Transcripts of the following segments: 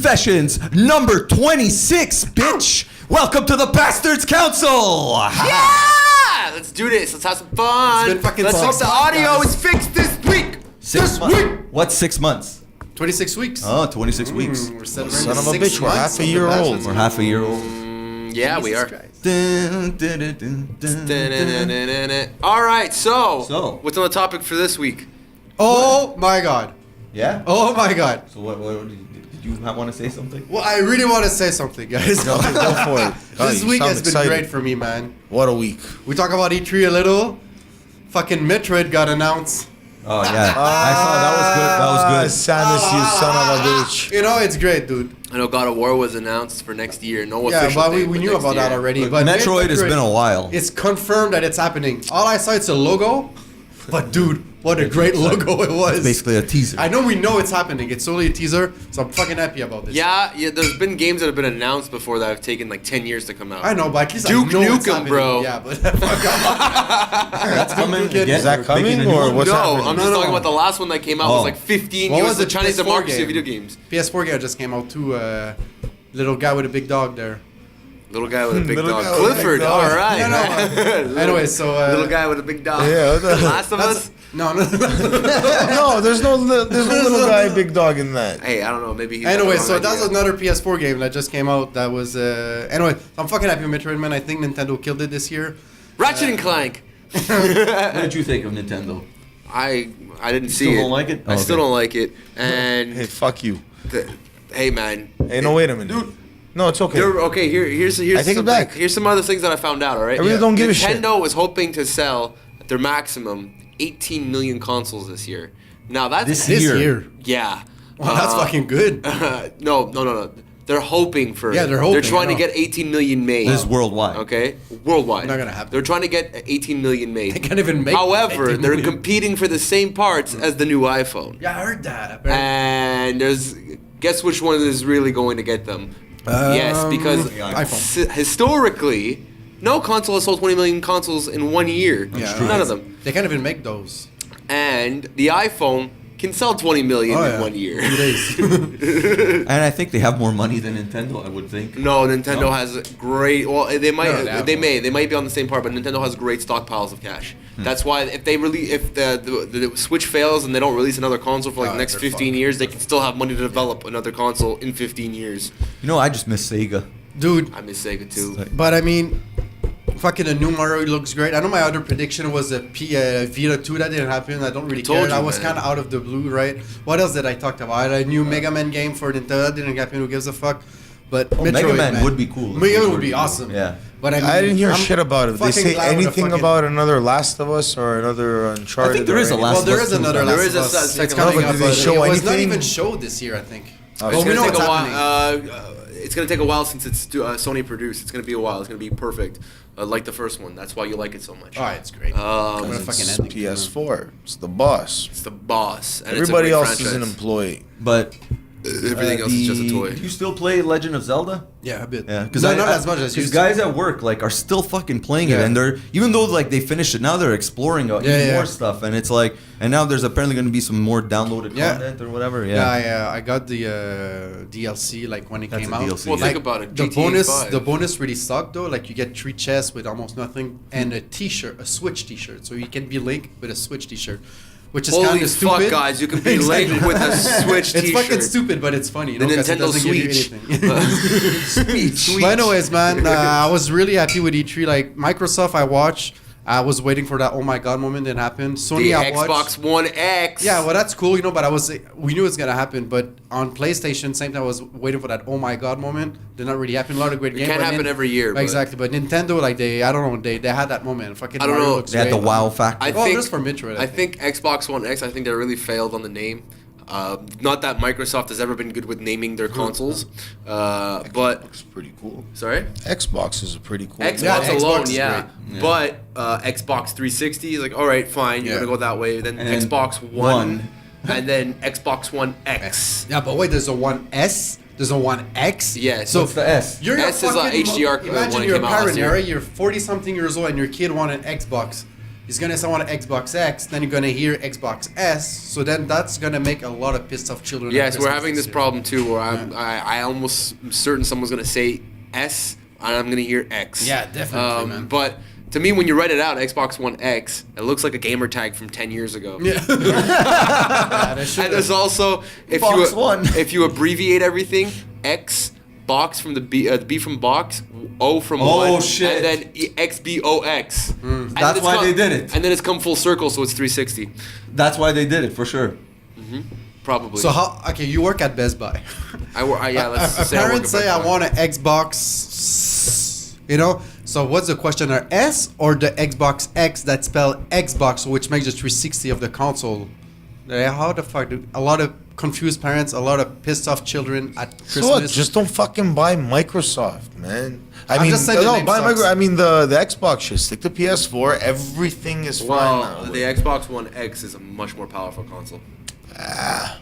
Confessions number 26, bitch. Welcome to the Bastards Council. Yeah! Let's do this. Let's have some fun. It's been fucking Let's hope the audio is fixed this week. This week. What's 6 months? 26 weeks. Oh, 26 weeks. We're Son of a bitch, we're half a year old. We're half a year old. Yeah, we are. Dun, dun, dun, dun, dun, dun. All right, so what's what's on the topic for this week? Oh my god. Yeah? Oh my god. So what did you want to say something? Well, I really want to say something, guys. Go for it. This You week sound has been excited. great for me, man. What a week. We talk about E3 a little. Fucking Metroid got announced. Oh, yeah. I saw that was good. Samus, you son of a bitch. You know, it's great, dude. I know God of War was announced for next year. No Yeah, official but date, we knew next about that year. already. But But Metroid has been a while. It's confirmed that it's happening. All I saw, it's a logo. But dude, what a great logo it was. It's basically a teaser. I know we know it's happening. It's only a teaser, so I'm fucking happy about this. Yeah, there's been games that have been announced before that have taken like 10 years to come out. I know, but at least Duke I know it's Nukem, happening. bro. Yeah, but fuck off. That's coming. Is Is that We're making coming a new or one. what's no, happening? I'm just talking about the last one that came out was like 15 What years. was The it? Chinese PS4 democracy game? of video games. PS4 game just came out too. Little guy with a big dog there. Little guy with a big Little dog. guy with a big Clifford, dog. all right. No. Anyway, so Little guy with a big dog. Yeah, what the- Last of Us? No. No, there's no little guy, big dog in that. Hey, I don't know. Maybe he's Anyway, got the so wrong that's idea. another PS4 game that just came out. That was anyway. I'm fucking happy with Metroid, man. I think Nintendo killed it this year. Ratchet and Clank. What did you think of Nintendo? I didn't see Still it. don't like it? I Oh, still okay. don't like it. And Hey, fuck you. hey, man. Hey, no, wait a minute. No, it's okay. Okay, here's I take it some back. Here's some other things that I found out. All right. I really don't give a shit. Nintendo was hoping to sell at their maximum 18 million consoles this year. Now that's This This Year. year. yeah. Wow, that's fucking good. No. They're hoping for. Yeah, they're hoping, They're trying I to know. get 18 million made. This is worldwide. Okay, worldwide. Not gonna happen. They're trying to get 18 million made. They can't even make. However, 18 they're million. competing for the same parts as the new iPhone. Yeah, I heard that. Apparently. And guess which one is really going to get them? Yes, because iPhone. historically, no console has sold 20 million consoles in 1 year. Yeah, None of them. They can't even make those. And the iPhone can sell 20 million Oh, in yeah. 1 year. 2 days. And I think they have more money than Nintendo, I would think. No, Nintendo has great. Well, they might. No, they have they more. may. They might be on the same part, but Nintendo has great stockpiles of cash. That's why if the Switch fails and they don't release another console for like Oh, the next they're 15 fucked. years, they can still have money to develop another console in 15 years. You know, I just miss Sega. Dude, I miss Sega too. but I mean, fucking a new Mario looks great. I know my other prediction was a Vita 2. That didn't happen. I don't really Told care. you, I was man. kind of out of the blue, right? What else did I talk about? I had a new Mega Man game for Nintendo. That didn't happen. Who gives a fuck? But Metroid, Mega Man would be cool. Mega Man would be awesome. Yeah. But I, mean, I didn't hear I'm shit about it. They fucking say glad with a anything fucking- about another Last of Us or another Uncharted? I think there is or a Last Well, there of is Us too. another There Last is of a Us. second It's coming one. up, Did they but show it was not anything? even showed this year, I think. Oh, Well, it's we It's know gonna what's take a happening. while. It's gonna take a while since it's Sony produced. It's gonna be a while. It's gonna be perfect, like the first one. That's why you like it so much. Oh, it's great. Um, What a fucking It's ending. PS4. It's the boss. It's the boss. And Everybody it's a great else is an franchise. employee. But Everything else is just a toy. Do you still play Legend of Zelda? Yeah, a bit. Yeah, No, not as much as because used guys at work like are still fucking playing it, Yeah. and they're even though like they finished it now, they're exploring even yeah. more stuff, and it's like, and now there's apparently going to be some more downloaded Yeah. content or whatever. Yeah, I got the DLC like when it That's came a out. DLC. Well, Yeah. think about it. The GTA bonus, 5. the bonus really sucked though. Like you get 3 chests with almost nothing, and a T-shirt, a Switch T-shirt. So you can be Link with a Switch T-shirt, which is Holy kind of fuck, stupid. guys! You can be Exactly. Link with a Switch It's T-shirt. fucking stupid, but it's funny. You The know, 'cause it Nintendo doesn't give you Switch. anything. Sweet. But anyways, man, I was really happy with E3. Like Microsoft, I watched. I was waiting for that. Oh my god, moment didn't happen. Sony, The I watched. Xbox One X. Yeah, well, that's cool, you know. But we knew it's gonna happen. But on PlayStation, same time, I was waiting for that. Oh my god, moment. Did not really happen. A lot of great It games. can't but happen every year. But Exactly, but Nintendo, like I don't know, they had that moment. Fucking I don't Mario know. looks They had the great. wow factor. I Well, think just for Metroid, I I think Xbox One X. I think they really failed on the name. Not that Microsoft has ever been good with naming their consoles, but Looks pretty cool. sorry, Xbox is a pretty cool. Xbox Yeah, Xbox alone, is yeah. great. But Xbox 360 is like, all right, fine, you're Yeah. gonna go that way. Then And then Xbox One, and then Xbox One X. Yeah, but wait, there's a One S. There's a One X. Yeah, So What's the S? You're S is a HDR Imagine when it you're a came out last parent, year. right? You're 40-something years old, and your kid want an Xbox. he's gonna say I want an Xbox X, then you're gonna hear Xbox S, so then that's gonna make a lot of pissed off children. Yes, at we're Christmas having this year. problem too, where I almost certain someone's gonna say S, and I'm gonna hear X. Yeah, definitely, man. But to me, when you write it out, Xbox One X, it looks like a gamer tag from 10 years ago. Yeah. Yeah, that should And there's also Box One. if you abbreviate everything, X box from the B from box, O from Oh, one, shit. and then XBOX. And That's then it's why they did it. And then it's come full circle, so it's 360, That's why they did it for sure. probably. So how? Okay, you work at Best Buy. Yeah, let's A say I work parent at say Best I Buy. want an Xbox. You know. So what's the question? Are S or the Xbox X that spell Xbox, which makes the 360 of the console? How the fuck? A lot of confused parents, a lot of pissed off children at Christmas. So what? Just don't fucking buy Microsoft, man. I I'm mean, just saying the no, name buy sucks. Microsoft. I mean, the Xbox shit. Stick to PS4. Everything is fine Well, now. the Xbox One X is a much more powerful console.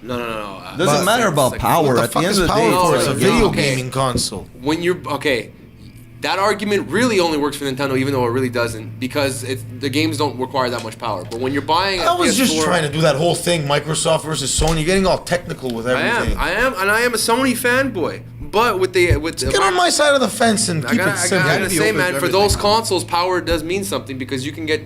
No. Doesn't matter about like- power. What the At the fuck end is of the day, power for? it's It's a like, video okay. gaming console. When you're okay, that argument really only works for Nintendo, even though it really doesn't, because the games don't require that much power. But when you're buying, I was just PS4 trying to do that whole thing, Microsoft versus Sony. You're getting all technical with everything. I am a Sony fanboy. But with the Get on my side of the fence and keep it simple. I gotta Be say, open man, to for everything, those man. consoles, power does mean something because you can get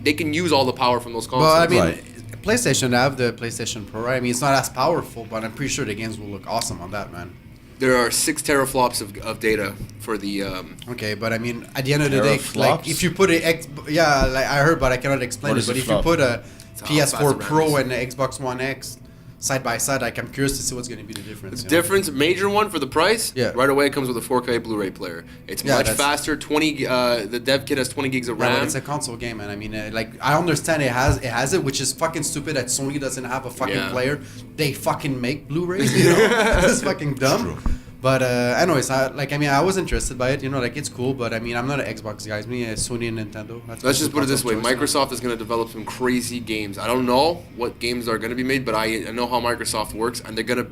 they can use all the power from those consoles. Well, I mean, Right. PlayStation, I have the PlayStation Pro, right? I mean, it's not as powerful, but I'm pretty sure the games will look awesome on that, man. there are 6 teraflops of data for the. Okay, but I mean, at the end of the day, Teraflops? like if you put a like I heard, but I cannot explain What it. is But a if flop? you put a how fast PS4 the RAM Pro is. and the Xbox One X side by side, like I'm curious to see what's going to be the difference. you know? Difference, major one for the price. Yeah. Right away, it comes with a 4K Blu-ray player. It's Yeah, much that's- faster. The dev kit has 20 gigs of Yeah, but RAM. it's a console game, and I mean, like I understand it has it, which is fucking stupid that Sony doesn't have a fucking Yeah. player. They fucking make Blu-rays, you know? It's fucking dumb. But anyways, I was interested by it. You know, like it's cool, but I mean, I'm not an Xbox guy. It's me, Sony and Nintendo. That's Let's just put it this way: console choice, Microsoft is going to develop some crazy games. I don't know what games are going to be made, but I know how Microsoft works, and they're going to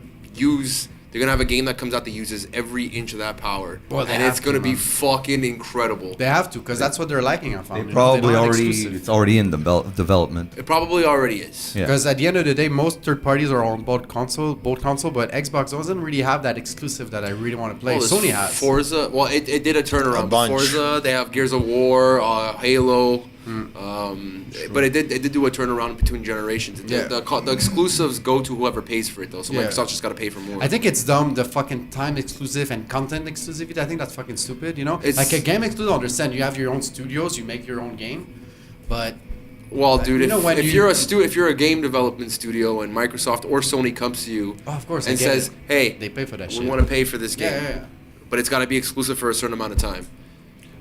have a game that comes out that uses every inch of that power, Well, they and have it's going to to, be man. fucking incredible. They have to, because that's what they're lacking. I found. they you know? probably They're not already, exclusive. it's already in development. It probably already is. Yeah. Because at the end of the day, most third parties are on both console, but Xbox doesn't really have that exclusive that I really want to play. Well, Sony there's has. Forza. Well, it did a turnaround. A bunch. Forza, they have Gears of War, Halo. But it did do a turnaround between generations. Yeah. The exclusives go to whoever pays for it though. So Yeah. Microsoft just got to pay for more. I think it's dumb, the fucking time exclusive and content exclusivity. I think that's fucking stupid, you know? It's- Like a game exclusive, I understand you have your own studios, you make your own game, but Well, dude, You know, when if you- you're if you're a game development studio and Microsoft or Sony comes to you oh, of course, I and get says, it. "Hey, They pay for that we shit. want to pay for this game, Yeah. but it's got to be exclusive for a certain amount of time."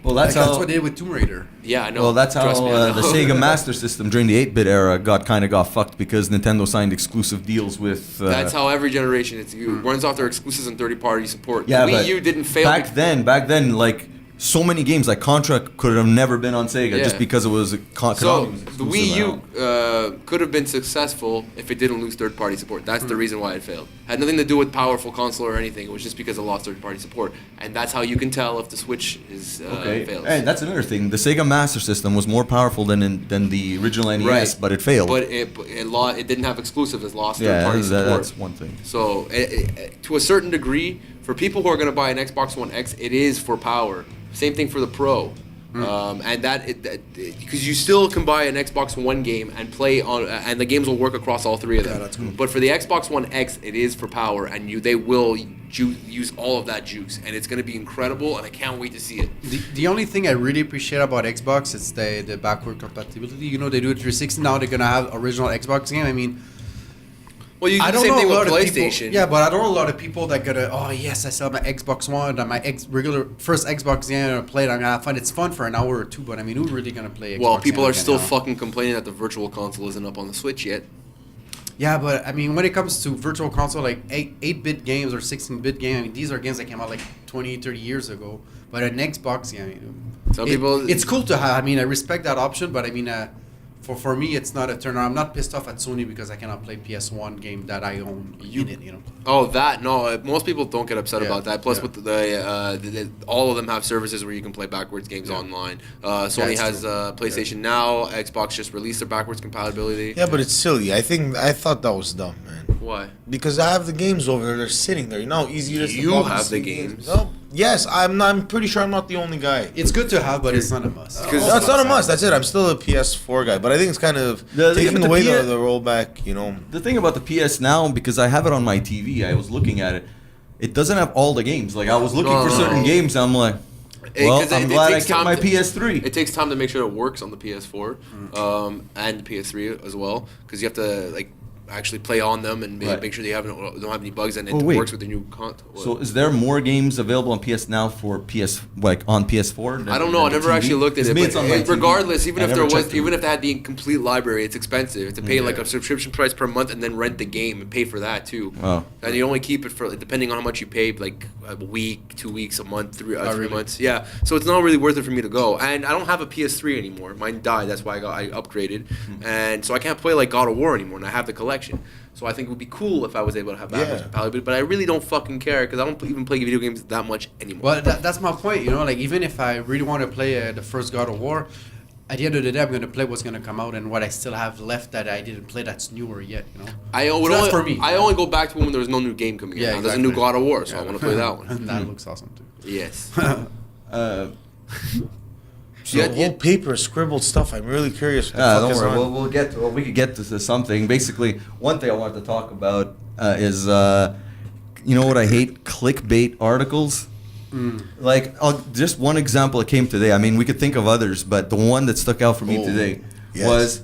Well, Like, that's that's how. what they did with Tomb Raider. Yeah, I know. Well, that's how Trust me, I the know. Sega Master System during the 8-bit era got fucked because Nintendo signed exclusive deals with. That's how every generation it runs off their exclusives and third-party support. Yeah, Wii but U didn't fail. back then, like so many games like Contra could have never been on Sega Yeah. just because it was. Konami So was the exclusive Wii now. U could have been successful if it didn't lose third-party support. That's the reason why it failed. Had nothing to do with powerful console or anything. It was just because it lost third-party support, and that's how you can tell if the Switch is Okay. fails. Hey, that's another thing. The Sega Master System was more powerful than the original NES, Right. but it failed. But it didn't have exclusives. It lost yeah, third-party support. that's one thing. So to a certain degree, for people who are going to buy an Xbox One X, it is for power. Same thing for the Pro. And because you still can buy an Xbox One game and play on, and the games will work across all three of them. Yeah, that's cool. But for the Xbox One X, it is for power, and they will use all of that juice, and it's going to be incredible, and I can't wait to see it. The only thing I really appreciate about Xbox is the backward compatibility. You know, they do it 360. Now they're going to have original Xbox game. I mean, Well, you I do the don't same know thing a with lot of PlayStation. people. Yeah, but I don't know a lot of people that gonna. Oh yes, I still have my Xbox One and my regular first Xbox game. I'm gonna play it. I'm gonna find it's fun for an hour or two. But I mean, who's really gonna play? Xbox Well, people game are again still now? fucking complaining that the Virtual Console isn't up on the Switch yet. Yeah, but I mean, when it comes to virtual console, like 8-bit games or 16-bit games, I mean, these are games that came out like 20, 30 years ago. But an Xbox game, Some people- it's cool to have. I mean, I respect that option, but I mean, for me, it's not a turn on. I'm not pissed off at Sony because I cannot play PS1 game that I own in it, you know. Oh, that no. Most people don't get upset Yeah, about that. Plus, yeah. with all of them have services where you can play backwards games online. Sony it's has true. PlayStation Now. Xbox just released their backwards compatibility. Yeah, but it's silly. I thought that was dumb, man. Why? Because I have the games over there. They're sitting there. You know how easy it is. You to pop and have the see games. No, yes, I'm pretty sure I'm not the only guy. It's good to have, but it's not a must. Because- No, it's not a must. That's it. I'm still a PS4 guy, but I think it's kind of taking the away PS the rollback. You know. The thing about the PS Now, because I have it on my TV, I was looking at it. It doesn't have all the games. Like I was looking for certain games. I'm like, well, 'cause I'm it glad I takes kept time my to- PS3. It takes time to make sure it works on the PS4 and the PS3 as well, because you have to like actually play on them and Right. make sure they don't have any bugs and it Oh, wait. works with the new content. So is there more games available on PS Now for on PS4? I don't know. I never actually looked at it. It's on my But TV. regardless, even I if never there was, checked it. even if they had the complete library, it's expensive. You have to pay like Yeah. a subscription price per month and then rent the game and pay for that too. Oh. And you only keep it for depending on how much you pay, like a week, 2 weeks, a month, three really? months. Yeah. So it's not really worth it for me to go. And I don't have a PS3 anymore. Mine died. That's why I upgraded. And so I can't play like God of War anymore. And I have the collection. So I think it would be cool if I was able to have backwards Yeah. compatibility. But I really don't fucking care because I don't even play video games that much anymore. Well, that's my point. You know, like even if I really want to play the first God of War, at the end of the day, I'm gonna play what's gonna come out and what I still have left that I didn't play that's newer yet. You know. I would So only, that's for me. I only go back to when there's no new game coming Yeah, out. Now, there's a new exactly. God of War, so I want to play that one. That looks awesome too. Yes. Uh, So Yeah, the yeah. whole paper scribbled stuff. I'm really curious. What the don't fuck is worry. on. We'll get to. We could get to something. Basically, one thing I wanted to talk about is, you know what I hate? Clickbait articles. Like, just one example that came today. I mean, we could think of others, but the one that stuck out for me Oh, today yes. was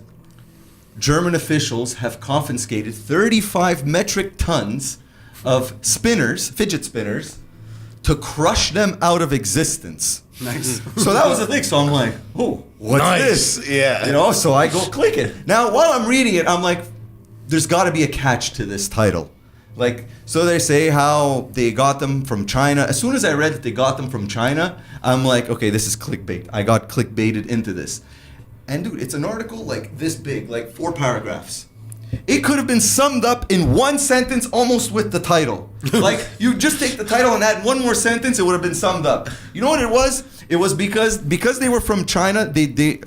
German officials have confiscated 35 metric tons of fidget spinners, to crush them out of existence. Nice. So that was the thing. So I'm like, oh, what's Nice, this? yeah. You know, so I go click it. Now, while I'm reading it, I'm like, there's got to be a catch to this title. Like, so they say how they got them from China. As soon as I read that they got them from China, I'm like, okay, this is clickbait. I got clickbaited into this. And dude, it's an article like this big, like 4 paragraphs. It could have been summed up in one sentence almost with the title. Like, you just take the title and add one more sentence, it would have been summed up. You know what it was? It was because they were from China,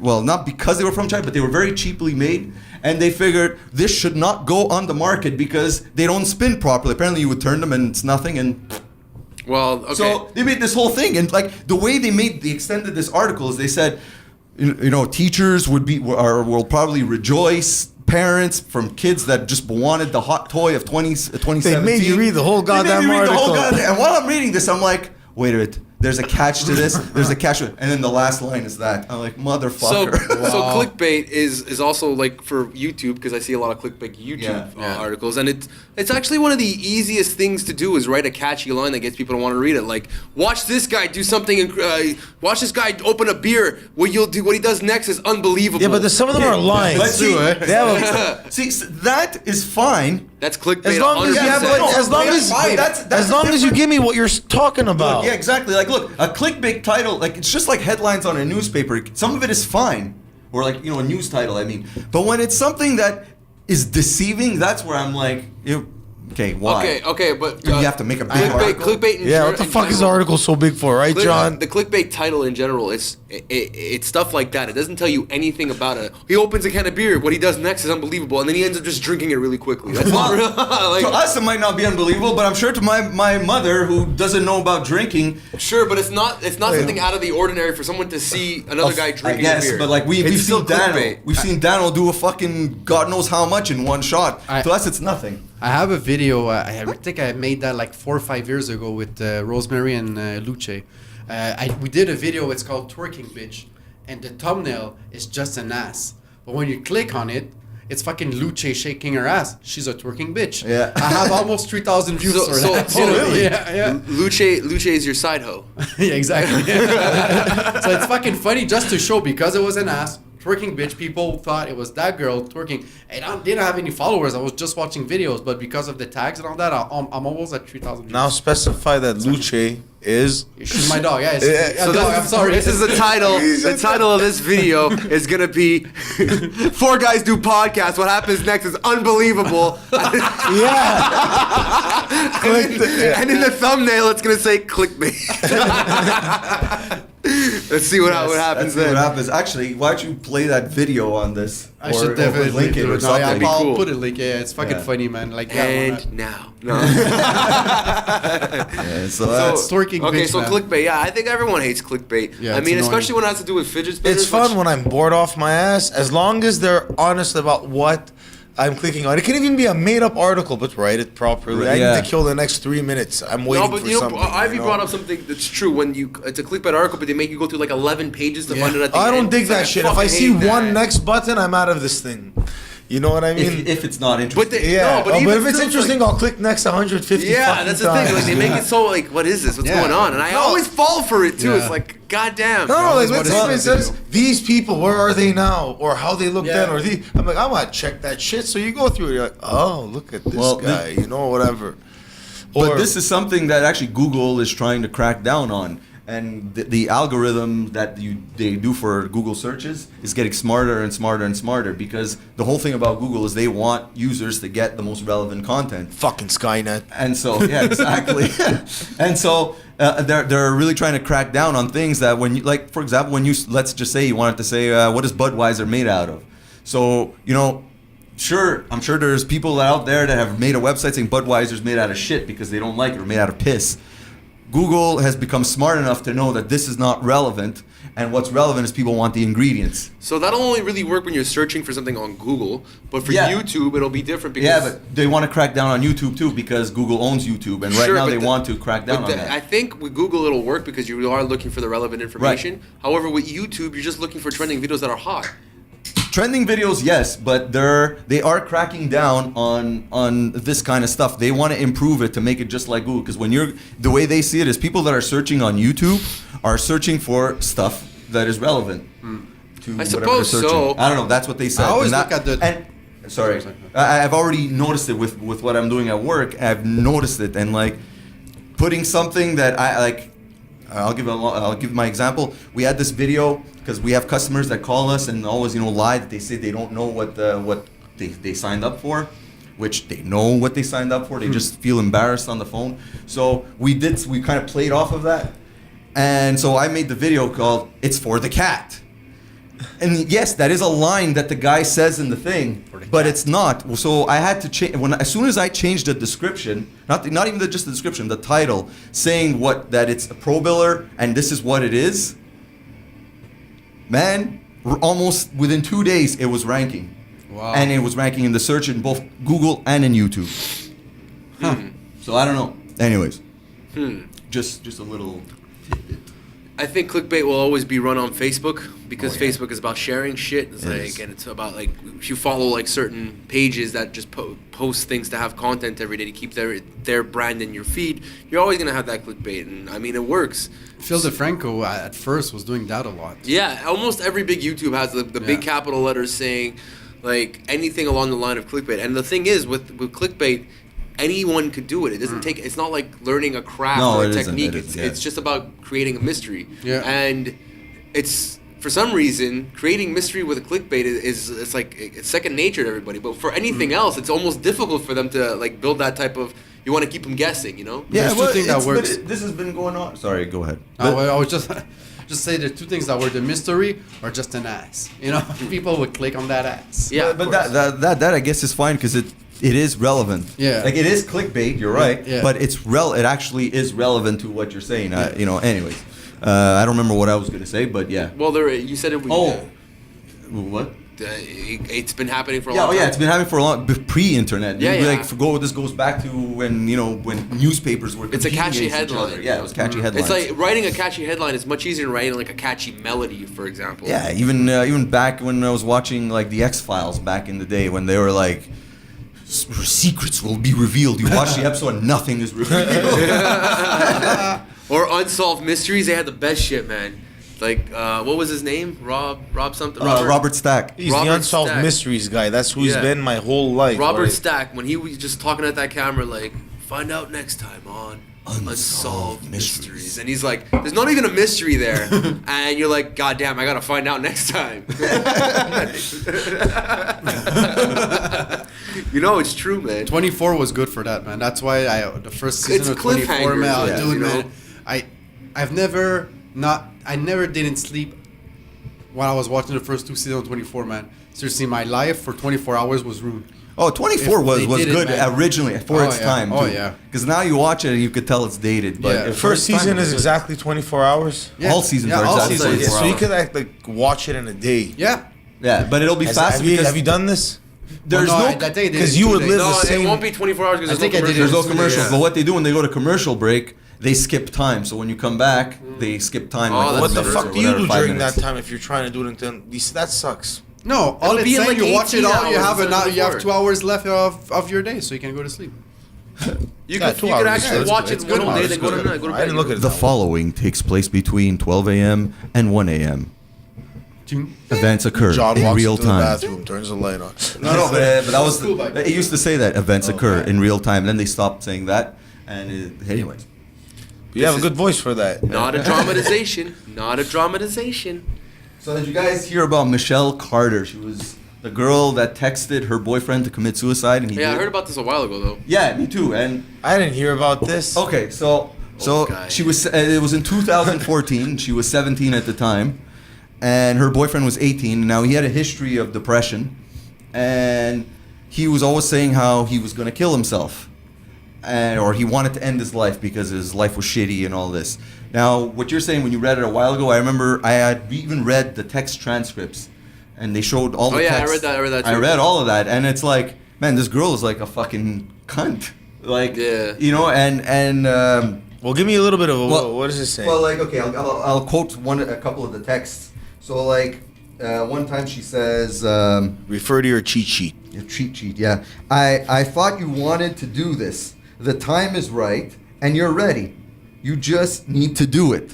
well, not because they were from China, but they were very cheaply made. And they figured this should not go on the market because they don't spin properly. Apparently you would turn them and it's nothing and... Well, okay. So they made this whole thing, and like the way they extended this article is they said, you know, teachers will probably rejoice. Parents from kids that just wanted the hot toy of 2017. They made you read the whole goddamn article. And while I'm reading this, I'm like, wait a minute. There's a catch to this. There's a catch to it. And then the last line is that. I'm like, so, motherfucker. so clickbait is also like for YouTube, because I see a lot of clickbait YouTube articles, and it's actually one of the easiest things to do is write a catchy line that gets people to want to read it. Like, watch this guy do something. Watch this guy open a beer. What he does next is unbelievable. Yeah, but some of them are lying. But see, They have a- see, that is fine. That's clickbait. As long as, 100%. yeah, but as long as, fine. That's as long as you different. give me what you're talking about. Yeah, exactly. Like, look, a clickbait title, like, it's just like headlines on a newspaper. Some of it is fine. Or, like, you know, a news title, I mean. But when it's something that is deceiving, that's where I'm like, okay, why? Okay, but You have to make a big article? clickbait. Yeah, what the fuck is the article so big for, right, John? The clickbait title in general, it's stuff like that. It doesn't tell you anything about it. He opens a can of beer. What he does next is unbelievable, and then he ends up just drinking it really quickly. That's not real. To us, it might not be unbelievable, but I'm sure to my mother, who doesn't know about drinking, Sure, but it's not something out of the ordinary for someone to see another guy I drinking guess, a beer. but like we've It's still seen Daniel, clickbait. we've seen Daniel do a fucking God knows how much in one shot. I- To us, it's nothing. I have a video. I think I made that like 4 or 5 years ago with Rosemary and Luce. We did a video. It's called "Twerking Bitch," and the thumbnail is just an ass. But when you click on it, it's fucking Luce shaking her ass. She's a twerking bitch. Yeah. I have almost 3,000 views for that. So really? Yeah. Luce is your side hoe. Yeah, exactly. So it's fucking funny just to show because it was an ass. twerking bitch. People thought it was that girl twerking. And I didn't have any followers. I was just watching videos. But because of the tags and all that, I'm almost at 3,000 views. Now specify that Luce is. She's my dog. Yeah, So dog, I'm sorry. This is the title. The title of this video is gonna be "Four Guys Do Podcast." What happens next is unbelievable. And in the thumbnail, it's gonna say "clickbait." Let's see what happens Let's see then. what happens. Actually, why don't you play that video on this? I should definitely link it or No, yeah, something. I'll Cool. put a link. Yeah, it's fucking Yeah. funny, man. Like, And now, no. Yeah, so that's twerking Okay, bitch, so man. clickbait. Yeah, I think everyone hates clickbait. Yeah, I it's mean, annoying. especially when it has to do with fidget spinners. It's fun when I'm bored off my ass, as long as they're honest about what I'm clicking on. It can even be a made-up article, but write it properly. I Yeah. need to kill the next 3 minutes. I'm waiting No, but for you know, something. Ivy you know? brought up something that's true. When it's a clickbait article, but they make you go through like 11 pages to find it at the I end. don't dig It's like, that shit. If I fucking see hate one that. next button, I'm out of this thing. You know what I mean? if it's not But interesting. they, yeah, no, but, but even if it's still, interesting, like, I'll click next 150 yeah, fucking that's the thing. times. Like they make it so like, what is this? What's Yeah. going on? And I No. always fall for it too. Yeah. It's like, goddamn. No, like Always let's what say is it the says video. these people, where are they now, or how they look Yeah. then, or I'm like, I want to check that shit. So you go through it, you're like, oh, look at this Well, guy, you know, whatever. But this is something that actually Google is trying to crack down on. And the algorithm that they do for Google searches is getting smarter and smarter and smarter, because the whole thing about Google is they want users to get the most relevant content. fucking Skynet. And so, yeah, exactly. And so they're really trying to crack down on things that when you, like, for example, when you, let's just say you wanted to say, what is Budweiser made out of? So, you know, sure, I'm sure there's people out there that have made a website saying Budweiser's made out of shit because they don't like it, or made out of piss. Google has become smart enough to know that this is not relevant, and what's relevant is people want the ingredients. So that'll only really work when you're searching for something on Google. But for Yeah. YouTube, it'll be different because Yeah, but they want to crack down on YouTube too, because Google owns YouTube, and right Sure, now but they the- want to crack down on But that. I think with Google it'll work because you are looking for the relevant information. However, with YouTube, you're just looking for trending videos that are hot. Trending videos, yes, but they are cracking down on this kind of stuff. They want to improve it to make it just like Google, because the way they see it is people that are searching on YouTube are searching for stuff that is relevant to whatever they're suppose searching. so. I don't know. That's what they said. I always And look at the- and sorry, I've already noticed it with what I'm doing at work. I've noticed it, and like putting something that I like. I'll give my example. We had this video because we have customers that call us and always, lie that they say they don't know what they signed up for, which they know what they signed up for. They just feel embarrassed on the phone. So we kind of played off of that, and so I made the video called "It's for the cat." And yes, that is a line that the guy says in the thing, but it's not. So I had to change as soon as I changed the description, not even just the description, the title, saying that it's a pro biller and this is what it is. Man, almost within 2 days it was ranking. Wow. And it was ranking in the search in both Google and in YouTube. So I don't know. Anyways, just a little tidbit. I think clickbait will always be run on Facebook because Oh, yeah. Facebook is about sharing shit. It's It like, is. and it's about like if you follow like certain pages that just post things to have content every day to keep their brand in your feed. You're always gonna have that clickbait, and I mean it works. Phil DeFranco at first was doing that a lot. Yeah, almost every big YouTube has the big Yeah. capital letters saying like anything along the line of clickbait. And the thing is with clickbait, anyone could do it. It doesn't take. It's not like learning a craft No, or a it isn't. technique. It is, It's just about creating a mystery. Yeah. And it's for some reason creating mystery with a clickbait is it's like it's second nature to everybody. But for anything else, it's almost difficult for them to like build that type of. You want to keep them guessing, you know? There's two things that it's- but works. this has been going on. Sorry, go ahead. I was just say the two things that were the mystery or just an ass. People would click on that ass. Yeah, but of course. that I guess is fine because it is relevant. Yeah. Like it is clickbait. You're right. Yeah. But it actually is relevant to what you're saying. Anyways, I don't remember what I was gonna say, but yeah. Well, you said it. What? It's been happening for a Yeah, long time. it's been happening for a long pre-internet. Yeah, yeah. Like this goes back to when when newspapers were. It's a competing catchy against each headline. other. Yeah, it was catchy headlines. It's like writing a catchy headline is much easier than writing like a catchy melody, for example. Yeah, even back when I was watching like the X-Files back in the day when they were like, secrets will be revealed. You watch the episode and nothing is revealed. Or Unsolved Mysteries, they had the best shit, man. Like, what was his name? Rob something. Robert Stack. He's Robert the unsolved Stack. mysteries guy. That's who he's Yeah. been my whole life. Robert right? Stack, when he was just talking at that camera, like, find out next time on Unsolved Mysteries. And he's like, there's not even a mystery there. And you're like, God damn, I gotta find out next time. You know, it's true, man. 24 was good for that, man. That's why the first It's season of 24, cliffhangers, man, yeah, dude, you know? man. I never didn't sleep while I was watching the first 2 seasons of 24, man. Seriously, my life for 24 hours was ruined. Oh, 24 If was they did it, good man. originally for Oh, its yeah. time. Oh, yeah. Because now you watch it and you could tell it's dated. But Yeah. if First time season was is good. exactly 24 hours. Yeah. All seasons Yeah, are all exactly seasons. 24 So you hours. could like watch it in a day. Yeah. Yeah, but it'll be fast because Have you done this? there's Well, no I think I did 'cause it you 2 would days. live No, the same- it won't be 24 hours because I think I did it. there's no Yeah. commercials. Yeah. But what they do when they go to commercial break, they skip time. So when you come back, they skip time. Oh, like that's What the minutes fuck or do you whatever, do 5 during minutes. that time if you're trying to do it until that sucks? No, all It'll it's be in saying, like you watch it 18 all, you have hours instead of you have 4. 2 hours left of your day, so you can go to sleep. You Yeah, could 2 you could hours. actually That's watch good. it It's one good. whole day, It's then go to good. bed. Go to I bed. didn't look at it The that way. following takes place between 12 a.m. and 1 a.m. Events occur John in walks real into the time. bathroom, turns the light on. No, but that was Cool, but- it used to say that events occur in real time. Then they stopped saying that, and anyways. You have a is- good voice for that. Not a dramatization. Not a dramatization. So did you guys hear about Michelle Carter? She was the girl that texted her boyfriend to commit suicide, and he Yeah, I did. heard about this a while ago though. Yeah, me too. And I didn't hear about this. okay, so guy. she was. It was in 2014. She was 17 at the time, and her boyfriend was 18. Now he had a history of depression, and he was always saying how he was going to kill himself, or he wanted to end his life because his life was shitty and all this. Now, what you're saying when you read it a while ago, I remember I had even read the text transcripts, and they showed all the Oh, yeah, I text. read that I too. read all of that, and it's like, man, this girl is like a fucking cunt. Like, Yeah. you know, and Well, give me a little bit of Well- what does it say? well, like, okay, I'll quote a couple of the texts. So, like, one time she says, Refer to your cheat sheet. your cheat sheet, yeah. I thought you wanted to do this. The time is right, and you're ready. You just need to do it.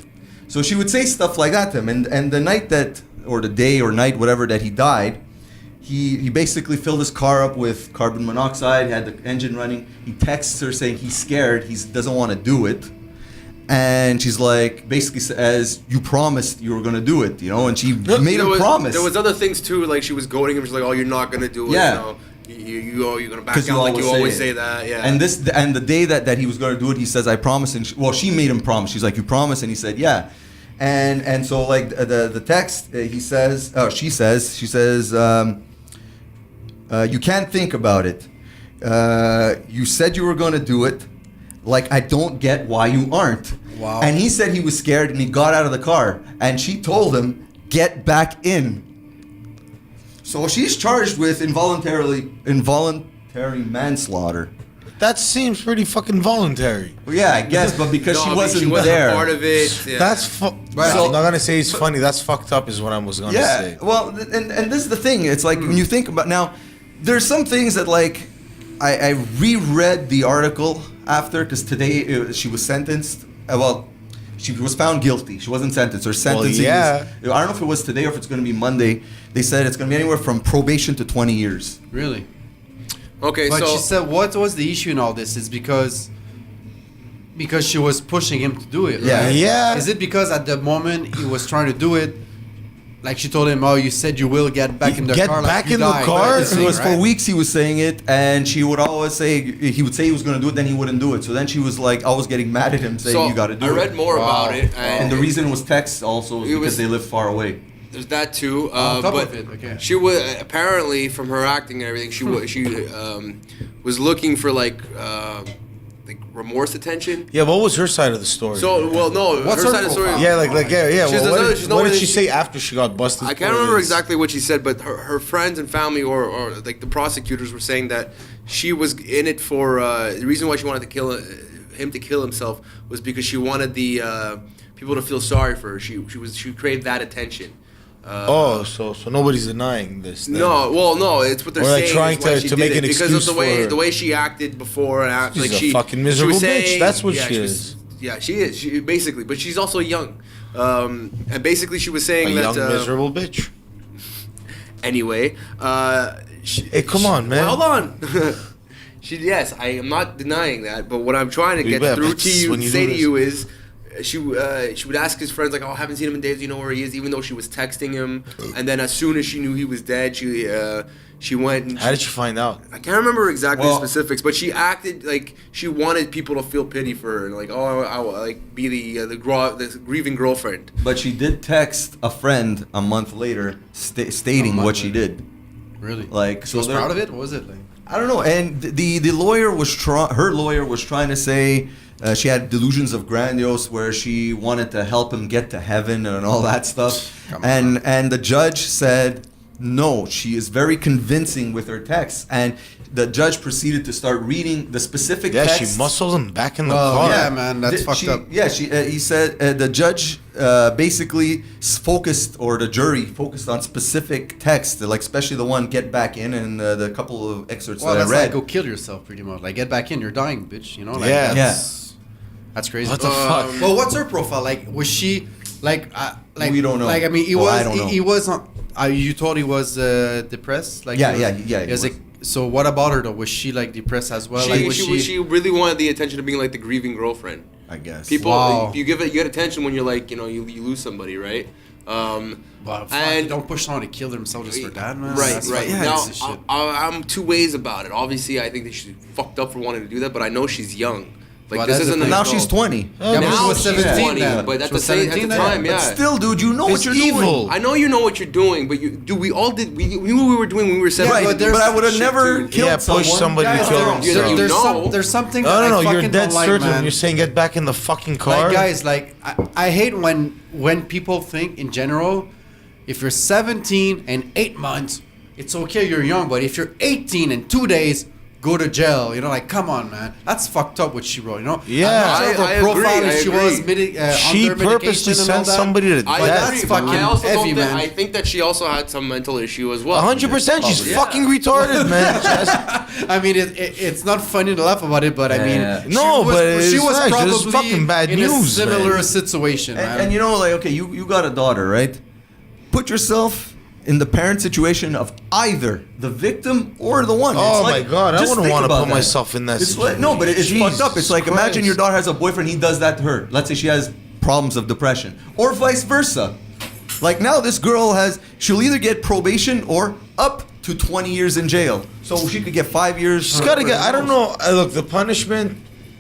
So she would say stuff like that to him. And the night that, or the day or night, whatever, that he died, he basically filled his car up with carbon monoxide, had the engine running. He texts her saying he's scared, he doesn't want to do it. And she's like, basically says, you promised you were going to do it, you know? And she made him promise. There was other things too, like she was goading him. She's like, "Oh, you're not gonna do it. Yeah. You're gonna back 'Cause you down like you always it. say that." Yeah. And the day that he was going to do it, he says, "I promise." And she made him promise. She's like, "You promise?" And he said, "Yeah." And so like the text, he says, she says, "You can't think about it. You said you were going to do it. Like, I don't get why you aren't." Wow. And he said he was scared, and he got out of the car, and she told him, "Get back in." So she's charged with involuntary manslaughter. That seems pretty fucking voluntary. Well, yeah, I guess, but because No, she I mean, wasn't a there. part of it. Yeah. That's Right. I'm not gonna say it's funny. That's fucked up, is what I was gonna Yeah, say. well, and this is the thing. It's like when you think about now, there's some things that like I reread the article after because today she was sentenced. She was found guilty. She wasn't sentenced. Her sentencing yeah. is, I don't know if it was today or if it's going to be Monday. They said it's going to be anywhere from probation to 20 years. Really? Okay, But so she said, what was the issue in all this? Is because she was pushing him to do it. Yeah. Right? Yeah. Is it because at the moment he was trying to do it, like she told him, "Oh, you said you will get back in the Get car." back like you in the died. car? Right? It was for weeks he was saying it, and she would always say he would say he was going to do it, then he wouldn't do it. So then she was like always getting mad at him, saying so you got to do I it. read more Wow. about it, And the reason it was text also was It because was- they live far away. there's that too. On top but of it, okay. she was apparently from her acting and everything. She was looking for like remorse attention. Yeah, what was her side of the story? So well, no, What's her her side of the story. profile? yeah, yeah. She's Well, another- she's what nowhere did she that say she- after she got busted? I can't for remember this? exactly what she said, but her friends and family or like the prosecutors were saying that she was in it for the reason why she wanted to kill him to kill himself was because she wanted the people to feel sorry for her. She craved that attention. So nobody's denying this. then. No, well, no, it's what they're Or, like, saying. trying is why to- she to did make it, an because of excuse for her. the way she acted before and after. She's like a fucking miserable bitch. That's what she was- is. Yeah, she is. She basically, but she's also young. And basically, she was saying A that. young miserable bitch. Anyway, Hey, come on, man. Hold on. Yes, I am not denying that, but what I'm trying to get through to you, when you say do to this. you is, she would ask his friends like, "Oh, I haven't seen him in days. Do you know where he is?" Even though she was texting him, and then as soon as she knew he was dead, she went. And How did you find out? I can't remember exactly the Well- specifics, but she acted like she wanted people to feel pity for her, and like, "Oh, I will like be the grieving girlfriend." But she did text a friend a month later stating what she did. Really? Like, She so was they're- proud of it? What was it like? I don't know. And the lawyer was her lawyer was trying to say she had delusions of grandiose where she wanted to help him get to heaven and all that stuff. And the judge said no, she is very convincing with her texts. And the judge proceeded to start reading the specific Yeah, texts. she muscled him back in the Oh, car. yeah, man, that's fucked up. Yeah, he said the judge basically focused, or the jury focused on specific texts, like especially the one "Get Back In" and the couple of excerpts Well, that I that's read. like go kill yourself, pretty much. Like get back in, you're dying, bitch. You know? Like, Yeah. That's crazy. What the fuck? Well, what's her profile like? Was she like? We don't know. Like I mean, he Well, I was. don't know. He was on. You told he was depressed. Like Yeah, he was- yeah, he he was was. like, so what about her though? Was she like depressed as well? Like, was She really wanted the attention of being like the grieving girlfriend. I guess. People, Wow. you get attention when you're like, you lose somebody, right? But fuck, and don't push someone to kill themselves just for that, man. Right, That's right. fucking Now, piece of shit. I'm two ways about it. Obviously, I think that she's fucked up for wanting to do that, but I know she's young. Like Well, this that's the isn't thing. Now an she's adult. 20. Yeah, but she Now was she's 17 20, then. but She at the was same 17 then. time, But yeah. still, dude, you know what It's you're evil. doing. I know you know what you're doing, but we all did. We knew what we were doing when we were 17. Right, but but I would have shit, never dude. killed Yeah, push someone. somebody to Guys, kill there- themselves. You there's, know. there's something No, that no, I no. You're fucking dead don't like, certain man. when you're saying get back in the fucking car. Like guys, like I hate when people think in general, if you're 17 and 8 months, it's okay you're young, but if you're 18 and 2 days, go to jail. You know, like come on, man, that's fucked up what she wrote. You know, Yeah. I'm not sure of her I agree, profile I if she agree. was She under purposely medication and all sent that. somebody to I But death. that's agree, but fucking I also heavy, don't think, man. I think that she also had some mental issue as well. 100%. She's Yeah. fucking retarded, man. I mean, it's not funny to laugh about it, but I mean, Yeah. No, but she it's was not, probably just fucking bad in a news, similar man. situation, man. And you know, like, okay, you got a daughter, right? Put yourself in the parent situation of either the victim or the one. Oh It's my like, God, I just wouldn't think want to about put that. myself in that It's like, no, but it's situation. fucked up. It's like, Jesus imagine your Christ. daughter has a boyfriend, he does that to her. Let's say she has problems of depression, or vice versa. Like now, this girl she'll either get probation or up to 20 years in jail. So she could get 5 years. She's got to get. I don't know. Look, the punishment.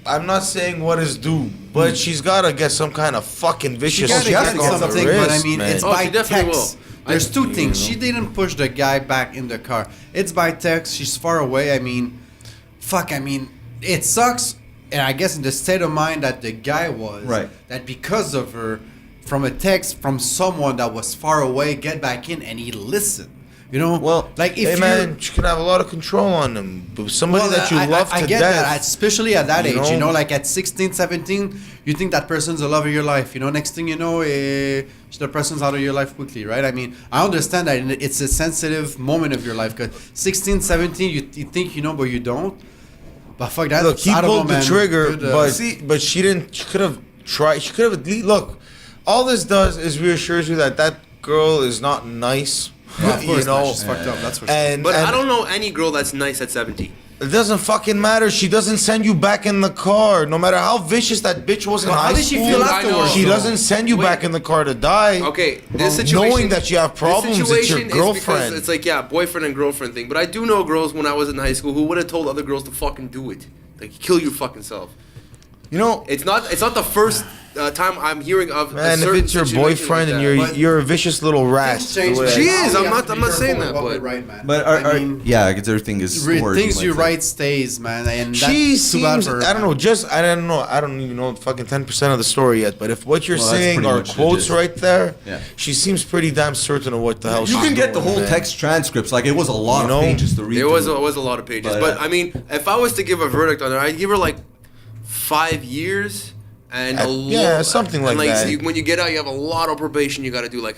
I'm not saying what is due, but she's got to get some kind of fucking vicious Gotta she has get to get something, something, but I wrist, mean, man. it's Oh, by she definitely text. will. There's two things. She didn't push the guy back in the car. It's by text. She's far away. I mean, fuck. I mean, it sucks. And I guess in the state of mind that the guy was, Right. that because of her, from a text from someone that was far away, get back in, and he listened. You know, Well, like if Hey you're man, she could have a lot of control on them. But somebody that you love I to get death. that, especially at that You age. You know? know, like at 16, 17, you think that person's the love of your life. You know, next thing you know, the person's out of your life quickly, right? I mean, I understand that it's a sensitive moment of your life because 16, 17, you think you know, but you don't. But fuck that. Look, he I don't pulled know, the man. trigger, Good, but she didn't. She could have tried. She could have. Look, all this does is reassures you that girl is not nice. yeah, of course, you know, man, she's fucked up. That's for sure. But and I don't know any girl that's nice at 17. It doesn't fucking matter. She doesn't send you back in the car, no matter how vicious that bitch was in Well, how high did she school. feel I know. afterwards? She though? doesn't send you Wait. back in the car to die. Okay, this situation, knowing that you have problems, this it's your situation is girlfriend. because it's like boyfriend and girlfriend thing. But I do know girls when I was in high school who would have told other girls to fucking do it, like kill your fucking self. You know, It's not the first time I'm hearing of. Man, a if certain it's your situation boyfriend like and that. But- you're a vicious little rat. Things change, the way man. She Now is, we I'm have not- to I'm be not saying careful that, with what we but- write, man. but I mean, yeah, I guess everything is words, things you might say. write stays, man. And She that's too bad seems, for her, I don't man. know, I don't even know fucking 10% of the story yet, but if what you're Well, that's saying pretty are much the quotes gist. right there, Yeah. she seems pretty damn certain of what the hell You she's can get the doing, whole man. text transcripts. Like, it was a lot You know? of pages to read. There was through. a lot of pages, But, but I mean, if I was to give a verdict on her, I'd give her like 5 years and yeah, something like that. So when you get out, you have a lot of probation. You got to do like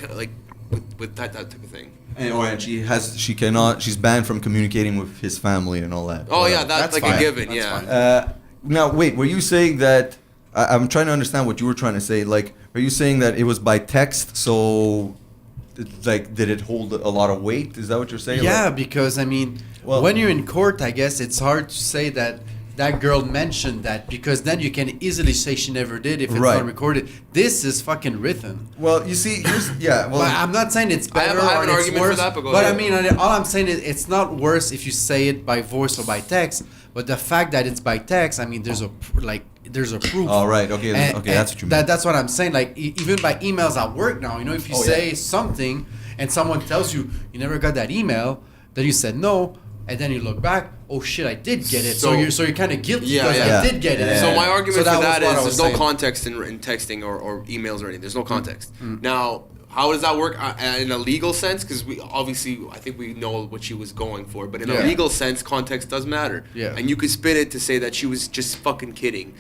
with that type of thing. And she's banned from communicating with his family and all that. Oh yeah, that's like fine. a given. That's Yeah. fine. Now, wait, were you saying that I'm trying to understand what you were trying to say. Like, are you saying that it was by text? So, like, did it hold a lot of weight? Is that what you're saying? Yeah, Like, because I mean, Well- when you're in court, I guess it's hard to say that that girl mentioned that, because then you can easily say she never did if it's Right. not recorded. This is fucking written. well, you see, well, But I'm not saying it's I have- better I have or an it's argument for worse. that, but go But I ahead. mean, all I'm saying is it's not worse if you say it by voice or by text. But the fact that it's by text, I mean, there's a proof. Oh, right. Okay, that's what you mean. That's what I'm saying. Like even by emails at work now, you know, if you Oh, say yeah. something and someone tells you you never got that email, then you said no, and then you look back, oh shit, I did get it. So you're kind of guilty Yeah, because yeah. I did get it. Yeah. So my argument So for was that what I is was there's no saying. context in texting or emails or anything. There's no context. Now, how does that work in a legal sense? Because we obviously, I think we know what she was going for. But in a Yeah. legal sense, context does matter. Yeah. And you could spin it to say that she was just fucking kidding.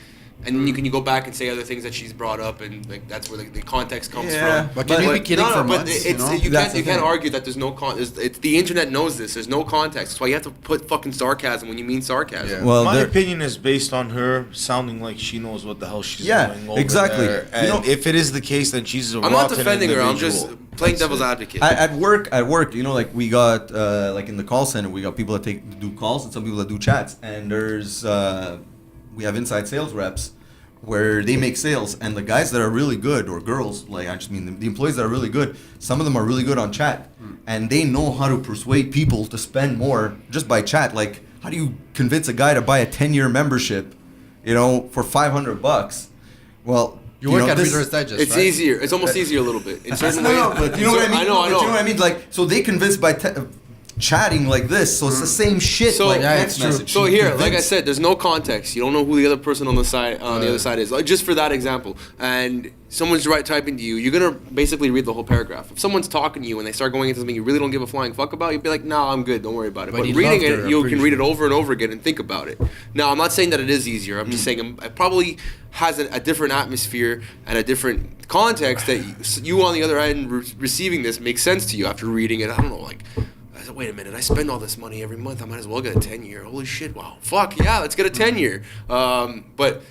And then you go back and say other things that she's brought up, and like that's where the context comes Yeah. from. But can you be kidding for but months, it's, you know? you That's can't the you can't thing. argue that there's no it's the internet knows this. There's no context. That's why you have to put fucking sarcasm when you mean sarcasm. Yeah. well, My there- opinion is based on her sounding like she knows what the hell she's Yeah, doing over exactly. there. You And know- if it is the case, then she's a I'm not rotten defending her. I'm just individual. playing That's devil's it. advocate. at work, you know, like we got like in the call center, we got people that do calls and some people that do chats, and there's we have inside sales reps where they make sales, and the guys that are really good, or girls, like I just mean the employees that are really good, some of them are really good on chat, and they know how to persuade people to spend more just by chat. Like, how do you convince a guy to buy a 10-year membership, you know, for $500? Well, You work know, at this- Reader's Digest, It's right? easier. It's almost easier a little bit in certain no, ways. no, but you know what I mean. I know. But you know what I mean. Like, so they convince by chatting like this. So it's the same shit. So- like Yeah, text it's true. message. So You here, like I convince- said, there's no context. You don't know who the other person on the other side is. Like, just for that example, and someone's typing to you, you're gonna basically read the whole paragraph. If someone's talking to you and they start going into something you really don't give a flying fuck about, you'd be like, "No, I'm good. Don't worry about it." But But he reading loved her, it, you I'm can pretty read it sure. over and over again and think about it. Now, I'm not saying that it is easier. I'm just saying it probably has a different atmosphere and a different context that you on the other end receiving this makes sense to you after reading it. I don't know, like. I said, wait a minute, I spend all this money every month. I might as well get a 10-year. Holy shit, wow. Fuck, yeah, let's get a 10-year. But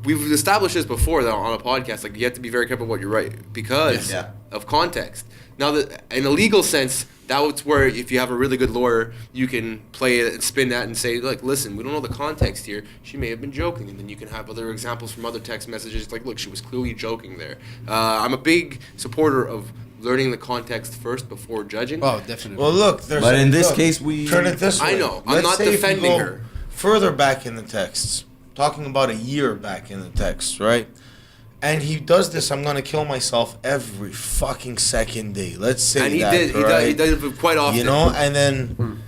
we've established this before though, on a podcast. Like, you have to be very careful what you write because Yeah. of context. Now, in a legal sense, that's where if you have a really good lawyer, you can play it and spin that and say, like, listen, we don't know the context here. She may have been joking. And then you can have other examples from other text messages. Like, look, she was clearly joking there. I'm a big supporter of learning the context first before judging. Oh, definitely. Well, look, there's. But in this look, case, we- turn it this way. I know. I'm Let's not say if you defending go her. Further back in the texts, talking about a year back in the text, right? And he does this. I'm gonna kill myself every fucking second day. Let's say And he that, did. right? He did it quite often. You know, and then.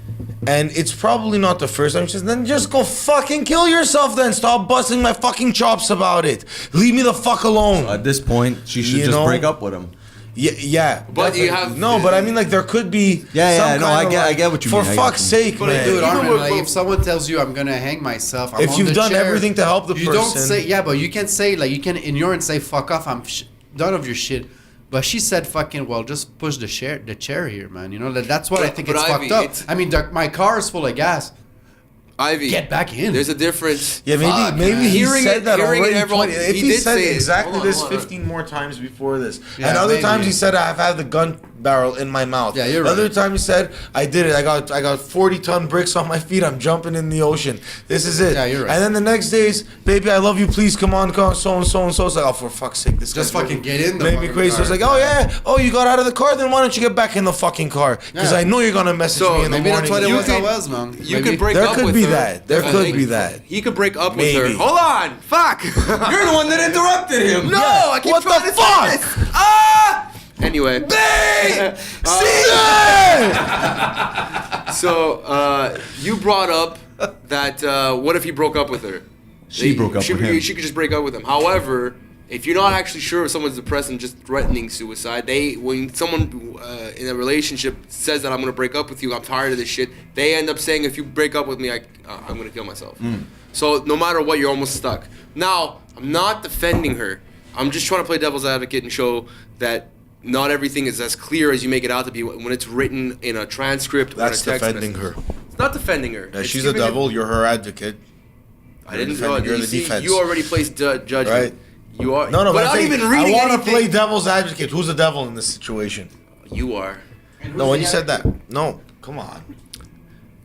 And it's probably not the first time. She says, then just go fucking kill yourself then. Stop busting my fucking chops about it. Leave me the fuck alone. At this point, she should You just know? break up with him. Yeah. But you definitely. have- No, but I mean, like, there could be. Yeah, some yeah, no, kind I of, get- I like, get what you for mean, I get fuck's what you sake, But man. Dude, Even Armin, with- like, if someone tells you I'm gonna hang myself, I'm If on you've the done chair, everything to help the you don't person- say yeah, but you can say like you can ignore and say fuck off. I'm done of your shit. But she said fucking well, just push the chair here, man. You know that's what I think But it's Ivy, fucked up. it's- I mean, my car is full of gas. Ivy, Get back in. There's a difference. Yeah, Fuck, maybe man. he Hearing said it- that hearing it already. everyone- 20, if he he, did said say it. exactly Hold on, this hold on. 15 more times before this, Yeah, and other maybe. times he said I've had the gun barrel in my mouth. Yeah, you're right. Other time he said I did it. I got 40-ton bricks on my feet. I'm jumping in the ocean. This is it. Yeah, you're right. And then the next days, baby, I love you. Please come on, so and so and so. It's like, oh, for fuck's sake, this Just guy's fucking really get in the made me fucking crazy. So car. it's like, oh yeah, oh you got out of the car. Then why don't you get back in the fucking car? Because Yeah. I know you're gonna message So, me in the Maybe morning. that's what it You was. could- I was, man. You Maybe. could break There up could with be her. that. There I could think be that. He could break up with her. Maybe. Hold on. Fuck. You're the one that interrupted him. No, Yeah. I keep What trying the to say fuck? this. Ah! Anyway. So, you brought up that what if he broke up with her? She broke up with him. She could just break up with him. However, if you're not actually sure if someone's depressed and just threatening suicide, when someone in a relationship says that I'm gonna break up with you, I'm tired of this shit, they end up saying if you break up with me, I'm gonna kill myself. So no matter what, you're almost stuck. Now, I'm not defending her. I'm just trying to play devil's advocate and show that not everything is as clear as you make it out to be when it's written in a transcript or in a That's text defending message. her. It's not defending her. Yeah, It's she's the giving it- devil. You're her advocate. I didn't. defending- you're You the see, defense. you already placed judgment. Right. You are. No, without I'm saying, even reading I want to anything. play devil's advocate. Who's the devil in this situation? You are. No, when you said that. No, come on.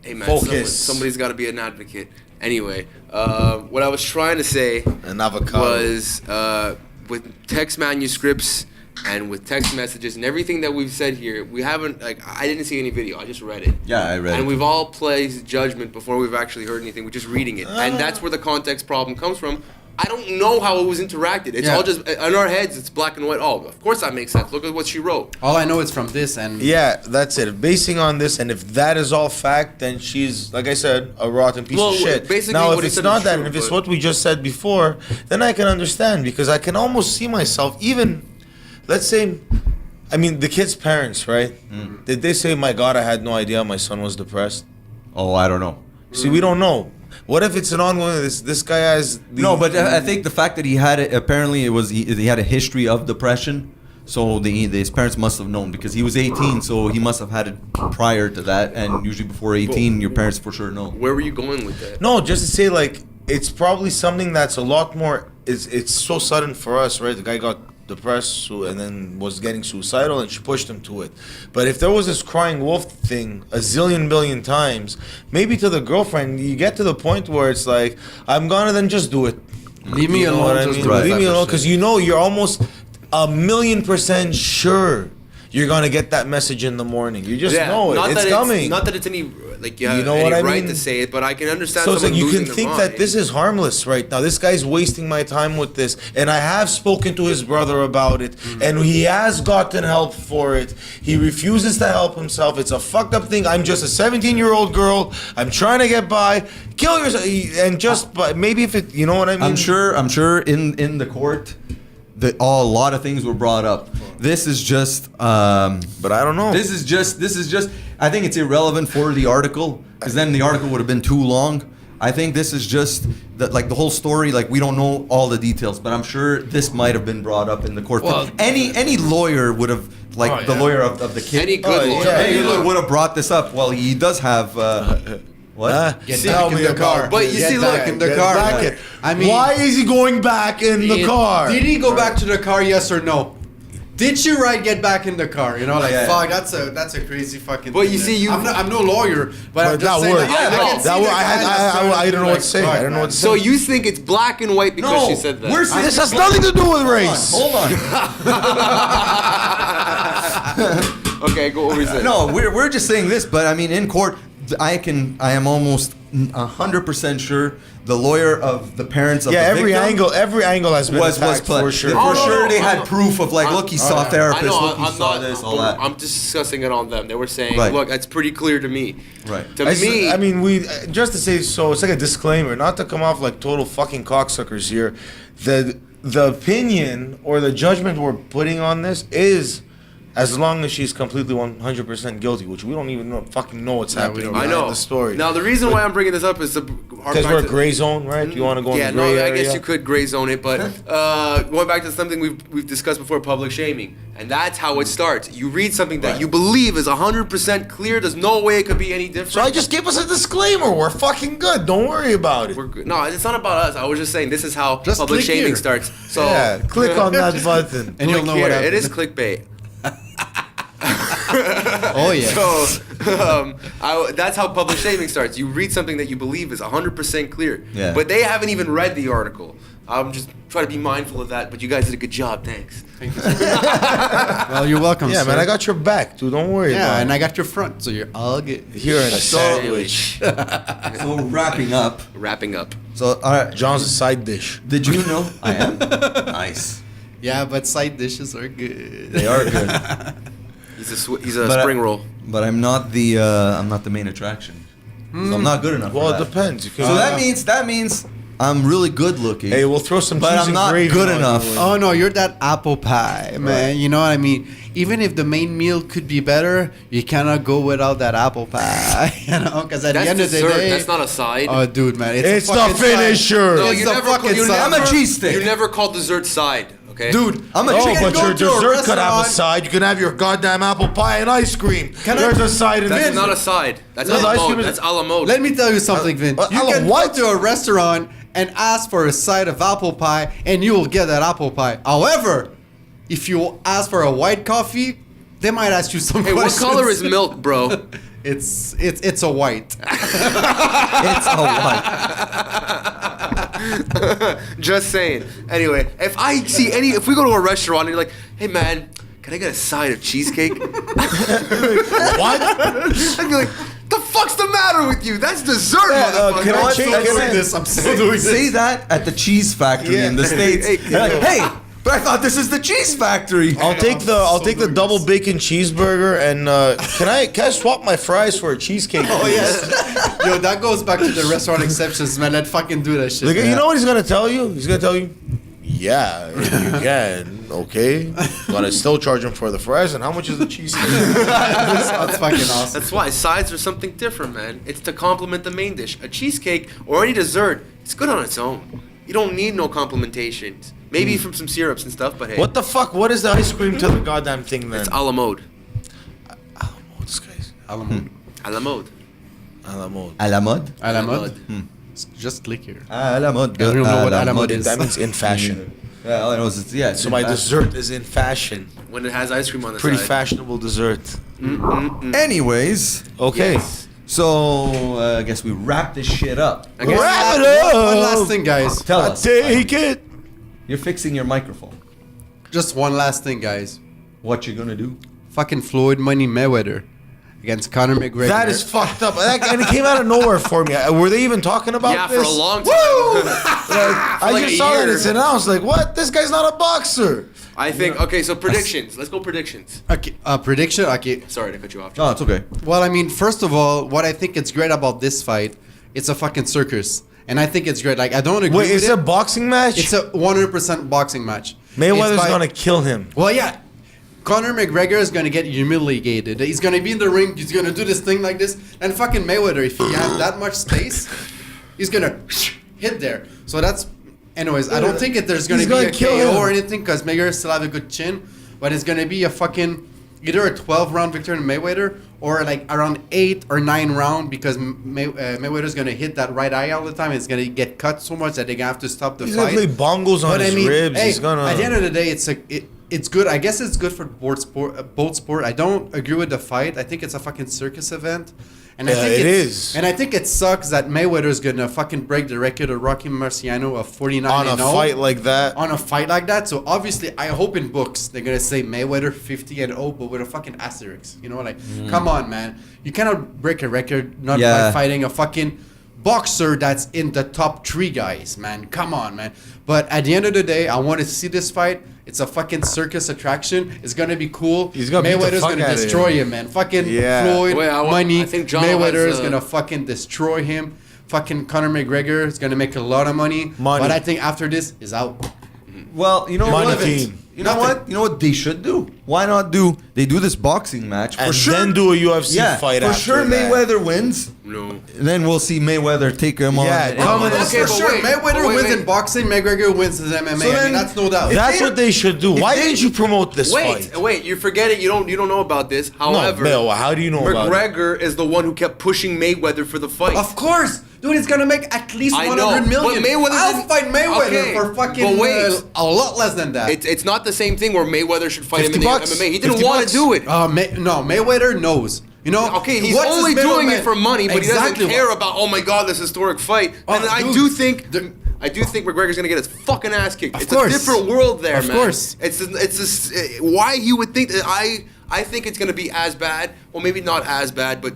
Hey man, Focus. somebody's got to be an advocate. Anyway, what I was trying to say An avocado. was with text manuscripts and with text messages and everything that we've said here, we haven't I didn't see any video. I just read it. Yeah, I read And it. we've all placed judgment before we've actually heard anything. We're just reading it, and that's where the context problem comes from. I don't know how it was interacted. It's all just in our heads. It's black and white. Oh, of course that makes sense. Look at what she wrote. All I know is from this and Yeah, that's it. Basing on this, and if that is all fact, then she's, like I said, a rotten piece Well, of shit. basically Now, what if he it's said not is that, true, and if it's but- what we just said before, then I can understand, because I can almost see myself, even, let's say, I mean, the kid's parents, right? Did they say, my God, I had no idea my son was depressed? Oh, I don't know. See, we don't know. What if it's an ongoing, this guy has... No, but I think the fact that he had it, apparently it was he had a history of depression. So his parents must have known, because he was 18, so he must have had it prior to that. And usually before 18, your parents for sure know. Where were you going with that? No, just to say, like, it's probably something that's a lot more... It's so sudden for us, right? The guy got depressed and then was getting suicidal, and she pushed him to it. But if there was this crying wolf thing a zillion billion times, maybe to the girlfriend, you get to the point where it's like, I'm gonna then just do it. leave me You know alone. what I just mean? do Right. it. Leave me alone, because you know you're almost 1,000,000% sure you're gonna get that message in the morning. You just know it. It's coming. Not that it's any like you have know any what I right mean? to say it, but I can understand. So it's like someone you can losing think their that mind. this is harmless right now. This guy's wasting my time with this, and I have spoken to his brother about it, and he has gotten help for it. He refuses to help himself. It's a fucked up thing. I'm just a 17-year-old girl. I'm trying to get by. Kill yourself, and just but maybe if it, you know what I mean. I'm sure in the court that a lot of things were brought up. This is just but I don't know. This is just I think it's irrelevant for the article, because then the article would have been too long. I think this is just the whole story, like we don't know all the details, but I'm sure this might have been brought up in the court. Well, any lawyer would have, like Oh, the yeah. lawyer of the kid, Any good lawyer. any lawyer would have brought this up. Well, he does have what? Get See, back tell in me the about car. it. But you Get see, back look, in the Get car. back in. I mean, why is he going back in the car? Did he go back to the car? Yes or no? Did she write get back in the car? You know, like Yeah. fuck. That's a crazy fucking. But thing, you see, man. I'm no lawyer, but I'm But just that saying. worked. Like, I can see That the worked. guy that's trying I to don't know do, what to say. fuck, I don't know what man. to say. So you think it's black and white because No, she said that? we're saying This has nothing to do with race. Hold on. Okay, go over saying. No, we're just saying this, but I mean, in court, I am almost 100% sure the lawyer of the parents of Yeah, the every victim angle has been was attacked played. for sure. For Oh, no, sure, no, they I had know. proof of like, look, he saw a I therapist, know. look, he I'm saw not. this, all that. I'm discussing it on them. They were saying, Right. look, that's pretty clear to me. Right. To me, I mean, we just to say so. It's like a disclaimer, not to come off like total fucking cocksuckers here. The opinion or the judgment we're putting on this is, as long as she's completely 100% guilty, which we don't even fucking know what's happening I behind know the story. Now the reason why I'm bringing this up is to Because we're a gray zone, right? You want to go in Yeah, the no, gray I area? guess you could gray zone it, but going back to something we've discussed before, public shaming, and that's how it starts. You read something that you believe is 100% clear. There's no way it could be any different. So I just gave us a disclaimer. We're fucking good. Don't worry about it. We're good. No, it's not about us. I was just saying this is how Just public click shaming here. starts. So Yeah, click on that button. And you'll know here. what It happens. is clickbait. Oh yeah. So that's how public shaming starts. You read something that you believe is 100% clear, Yeah. but they haven't even read the article. I'm just trying to be mindful of that, but you guys did a good job. Thanks. Well, you're welcome. Yeah, sir. man, I got your back, dude. Don't worry about Yeah, it. and I got your front, so you're all good. Here in a sandwich. So wrapping up. Wrapping up. So all right, John's a side dish. did you know I am nice? Yeah, but side dishes are good. They are good, He's a But spring roll. but I'm not the main attraction. So I'm not good enough. Well, for it that. depends. You can, So that means I'm really good looking. hey, we'll throw some But cheese I'm and not gravy good on enough. you. Oh no, you're that apple pie, man. You know what I mean? Even if the main meal could be better, you cannot go without that apple pie. You know, because at That's the end dessert. of the day, That's not a side. Oh, dude, man, It's a the fucking side. finisher. no, it's you the never. fucking You side. never. I'm a cheesesteak. You never called dessert side. Okay, Dude, I'm a Oh, chicken. but go your to a dessert could have a restaurant. side. You can have your goddamn apple pie and ice cream. There's a side in That's this. not a side. That's a No, la ice cream mode. is- That's a la mode. Let me tell you something, Vin. a You la can what? go to a restaurant and ask for a side of apple pie, and you will get that apple pie. However, if you ask for a white coffee, they might ask you some Hey, questions. what color is milk, bro? It's a white. It's a white. Just saying. Anyway, if we go to a restaurant and you're like, hey man, can I get a side of cheesecake? What? I'd be like, the fuck's the matter with you? That's dessert, motherfucker. can I I'm change- still can I- doing this. I'm still doing Say this. that at the cheese factory in the States. Hey, They're like, hey, but I thought this is the cheese factory. I'll take the doing double this. bacon cheeseburger and can I swap my fries for a cheesecake? Oh yes. Yo, that goes back to the restaurant exceptions, man. Let's fucking do that shit. Like, man. you know what he's gonna tell you? He's gonna tell you, yeah, you can, okay, but I still charge him for the fries. And how much is the cheesecake? That's fucking awesome. That's why sides are something different, man. It's to complement the main dish. A cheesecake or any dessert, it's good on its own. You don't need no complementations. Maybe from some syrups and stuff, but hey. What the fuck? What is the ice cream to the goddamn thing then? It's a la mode. Oh, this guy's A la mode. a la mode. A la mode? A la mode. Just click here. A la mode. I don't know what a la mode is. That means in fashion. Yeah, all I know is it's, yeah. So my dessert is in fashion. When it has ice cream on the Pretty side. fashionable dessert. Anyways, Okay. Yes. so I guess we wrap this shit up. I guess- Wrap it up. One last thing, guys. Tell us. Take it. You're fixing your microphone. Just one last thing, guys. What you gonna do? Fucking Floyd Money Mayweather against Conor McGregor. That is fucked up. And it came out of nowhere for me. Were they even talking about Yeah, this? for a long time. I like just a saw that year. it's announced. Like, what? This guy's not a boxer. I think, okay, so predictions. Let's go predictions. Okay, prediction. Okay. Sorry to cut you off. No, it's okay. Well, I mean, first of all, what I think is great about this fight, it's a fucking circus, and I think it's great. Like, I don't agree Wait, with it's it. a boxing match? It's a 100% boxing match. Mayweather's It's by- gonna kill him. Well, yeah. Conor McGregor is gonna get humiliated. He's gonna be in the ring. He's gonna do this thing like this, and fucking Mayweather, if he has that much space, he's gonna hit there. So that's, anyways. I don't think there's gonna He's be gonna a kill KO him. or anything because Mayweather still have a good chin, but it's gonna be a fucking either a 12-round victory in Mayweather or like around 8 or 9 round because Mayweather's gonna hit that right eye all the time. It's gonna get cut so much that they're gonna have to stop the He's fight. gonna play bongos on But his ribs. hey, He's gonna. at the end of the day, it's good. I guess it's good for both sport. I don't agree with the fight. I think it's a fucking circus event. And I Yeah, think it it's- is. And I think it sucks that Mayweather's gonna fucking break the record of Rocky Marciano of 49 on a and 0 fight like that. on a fight like that. So obviously, I hope in books they're gonna say Mayweather 50 and 0, but with a fucking asterisk. You know, like, come on, man. You cannot break a record not Yeah. by fighting a fucking boxer that's in the top 3 guys, man. Come on, man. But at the end of the day, I want to see this fight. It's a fucking circus attraction. It's gonna be cool. He's gonna beat the Mayweather's fuck gonna out of destroy him. him, man. Fucking Yeah. Floyd, Wait, money. I think John Mayweather has, is gonna fucking destroy him. Fucking Conor McGregor is gonna make a lot of money. Money. But I think after this is out. Well, you know Money what? team. You know what? You know what they should do? Why not do? They do this boxing match for And sure. then do a UFC yeah, fight for after sure. that. Mayweather wins. No. Then we'll see Mayweather take him Yeah, on. come on. That's Okay, for but sure. wait, Mayweather but wait, wins wait. in boxing. McGregor wins in MMA. So I mean, then- that's no doubt. That's what they should do. Why they- didn't you promote this fight? Wait, you forget it. You don't know about this. However, No, how do you know about it? McGregor is the one who kept pushing Mayweather for the fight. Of course, dude, it's gonna make at least I 100 know, million. but Mayweather I'll didn't- fight Mayweather Okay, for fucking but wait. a lot less than that. It's not the same thing where Mayweather should fight him in the $50? MMA. He didn't 50 want bucks? to do it. No, Mayweather knows. You know, Okay, he's what's his only doing middleman? it for money, but Exactly. he doesn't care about. Oh my God, this historic fight. Oh, And I dude, do think McGregor's gonna get his fucking ass kicked. Of It's course. a different world there, Of man. course. It's why he would think that I think it's gonna be as bad. Well, maybe not as bad, but.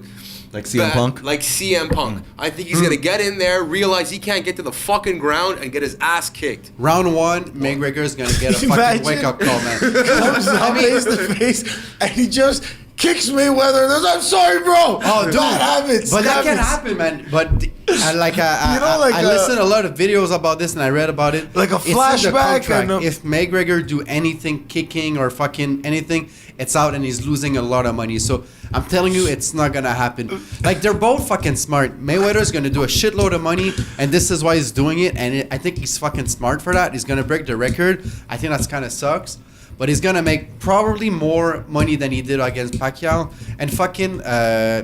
Like CM Punk? Like CM Punk. I think he's gonna get in there, realize he can't get to the fucking ground, and get his ass kicked. Round 1, McGregor's gonna get a fucking Imagine. wake up call, man. Comes out face to face and he just kicks Mayweather and says, "I'm sorry, bro." Oh, dude. That happens. But that can happens. happen, man. But I like listened to a lot of videos about this and I read about it. Like a It's in the flashback contract. and a- If McGregor do anything, kicking or fucking anything, it's out and he's losing a lot of money. So I'm telling you, it's not gonna happen. Like they're both fucking smart. Mayweather's gonna do a shitload of money, and this is why he's doing it. And I think he's fucking smart for that. He's gonna break the record. I think that's kind of sucks. but he's gonna make probably more money than he did against Pacquiao. And fucking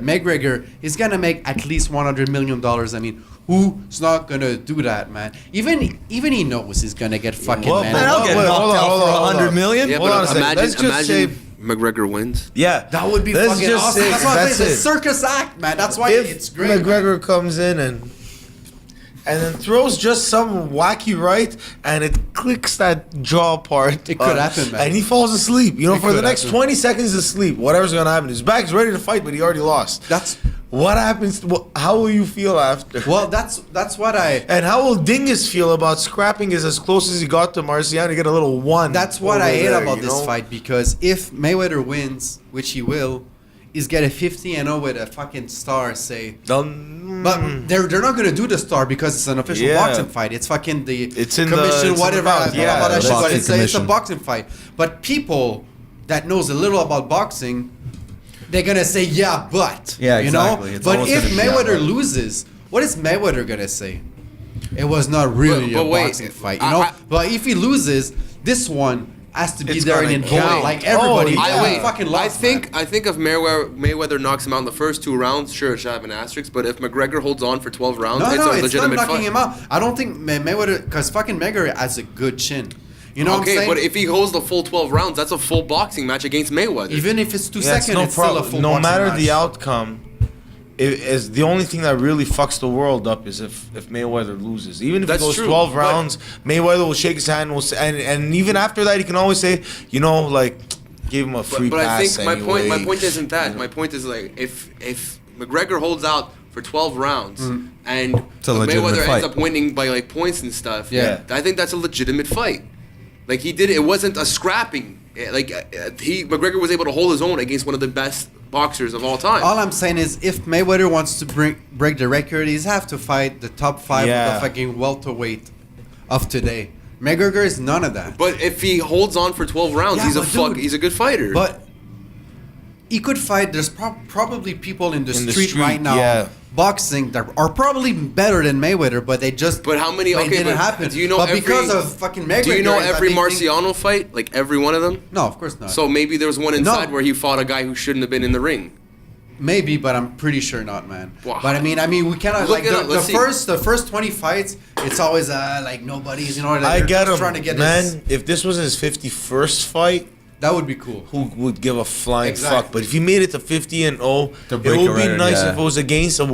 McGregor is gonna make at least $100 million. I mean, who's not gonna do that, man? Even he knows he's gonna get fucking Well, man. Man, I'll get Wait, knocked hold on, out hold for on, hold on. 100 million. Yeah, Hold on a but second. imagine, Let's just say- McGregor wins. Yeah, That would be let's fucking just awesome. say- That's why that's it's a it. circus act, man. That's why If it's great. McGregor comes in and then throws just some wacky right, and it clicks that jaw part. It could happen, man. And he falls asleep. You know, It for the could next happen. 20 seconds of sleep, whatever's gonna happen. His back's ready to fight, but he already lost. That's What happens? How will you feel after? well. That's what I. And how will Dingus feel about scrapping is as close as he got to Marciano to get a little one? That's what over I hate there, about you this know? fight, because if Mayweather wins, which he will, he's get a 50-0 with a fucking star. Say, but they're not gonna do the star because it's an official Yeah. boxing fight. It's fucking the It's in the- commission, it's in the whatever. bout, blah, yeah, blah, blah, the that shit, but boxing it's a commission. boxing fight. But people that knows a little about boxing, they're gonna say, yeah, but Yeah, you exactly. know. It's But almost if gonna be, yeah, Mayweather but- loses, what is Mayweather gonna say? It was not really But a wait, boxing fight, you know. But if he loses, this one has to be It's there gonna and count. count like everybody. Oh, yeah. I fucking lost. I think if Mayweather knocks him out in the first 2 rounds, sure it should have an asterisk. But if McGregor holds on for 12 rounds, No, it's a it's not legitimate knocking fight. him out. I don't think Mayweather, because fucking McGregor has a good chin. You know what I'm Okay, saying? but if he holds the full 12 rounds, that's a full boxing match against Mayweather. Even if it's 2 Yeah, seconds, it's still a full No boxing matter match. the outcome, it is the only thing that really fucks the world up is if Mayweather loses. Even if That's it goes true, 12 but- rounds, Mayweather will shake his hand, and even after that, he can always say, you know, like, give him a free but I pass. think anyway. my point isn't that. My point is like if McGregor holds out for 12 rounds and It's a legitimate Mayweather fight. ends up winning by like points and stuff, Yeah. I think that's a legitimate fight. Like he did it wasn't a scrapping. Like McGregor was able to hold his own against one of the best boxers of all time. All I'm saying is, if Mayweather wants to break the record, he's have to fight the top 5 Yeah. of the fucking welterweight of today. McGregor is none of that. But if he holds on for 12 rounds, Yeah, but dude, he's a good fighter. But he could fight. There's probably people in the In the street street, right now yeah. boxing that are probably better than Mayweather, but they just. But how many? It Okay, didn't but happen. do you know But every? because of fucking McGregor, do you know is that every they think- Marciano fight? Like every one of them? No, of course not. So maybe there was one inside No. where he fought a guy who shouldn't have been in the ring. Maybe, but I'm pretty sure not, man. Wow. But I mean, we cannot Look like it up, let's see. the first 20 fights. It's always like nobody's, you know. Like, I they're get just him, trying to get man. his- If this was his 51st fight, that would be cool. who would give a flying Exactly. fuck? But if he made it to 50-0, To it break would a be record, nice yeah. if it was against a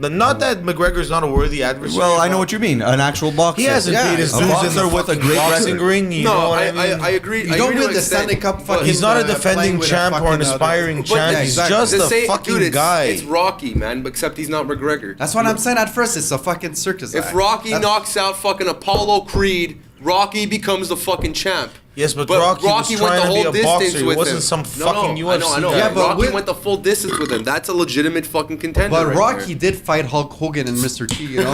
not that McGregor's not a worthy adversary. Well, I know what you mean. An actual boxer. He hasn't Yeah, paid his a dues in boxer the with a fucking great boxing record. ring. You know what I mean? I agree. You I don't agree win to the an extent, Stanley Cup but- fucking- He's not a playing defending with a champ or an fucking aspiring But champ. yeah, He's exactly. just the a same- fucking dude, guy. It's Rocky, man, except he's not McGregor. That's what I'm saying. At first, it's a fucking circus. If act. Rocky That's- knocks out fucking Apollo Creed, Rocky becomes the fucking champ. Yes, but Rocky was trying to be a boxer. He wasn't some fucking UFC I know. guy. Yeah, but Rocky with- went the full distance with him. That's a legitimate fucking contender. But right Rocky there. did fight Hulk Hogan and Mr. T, you know? You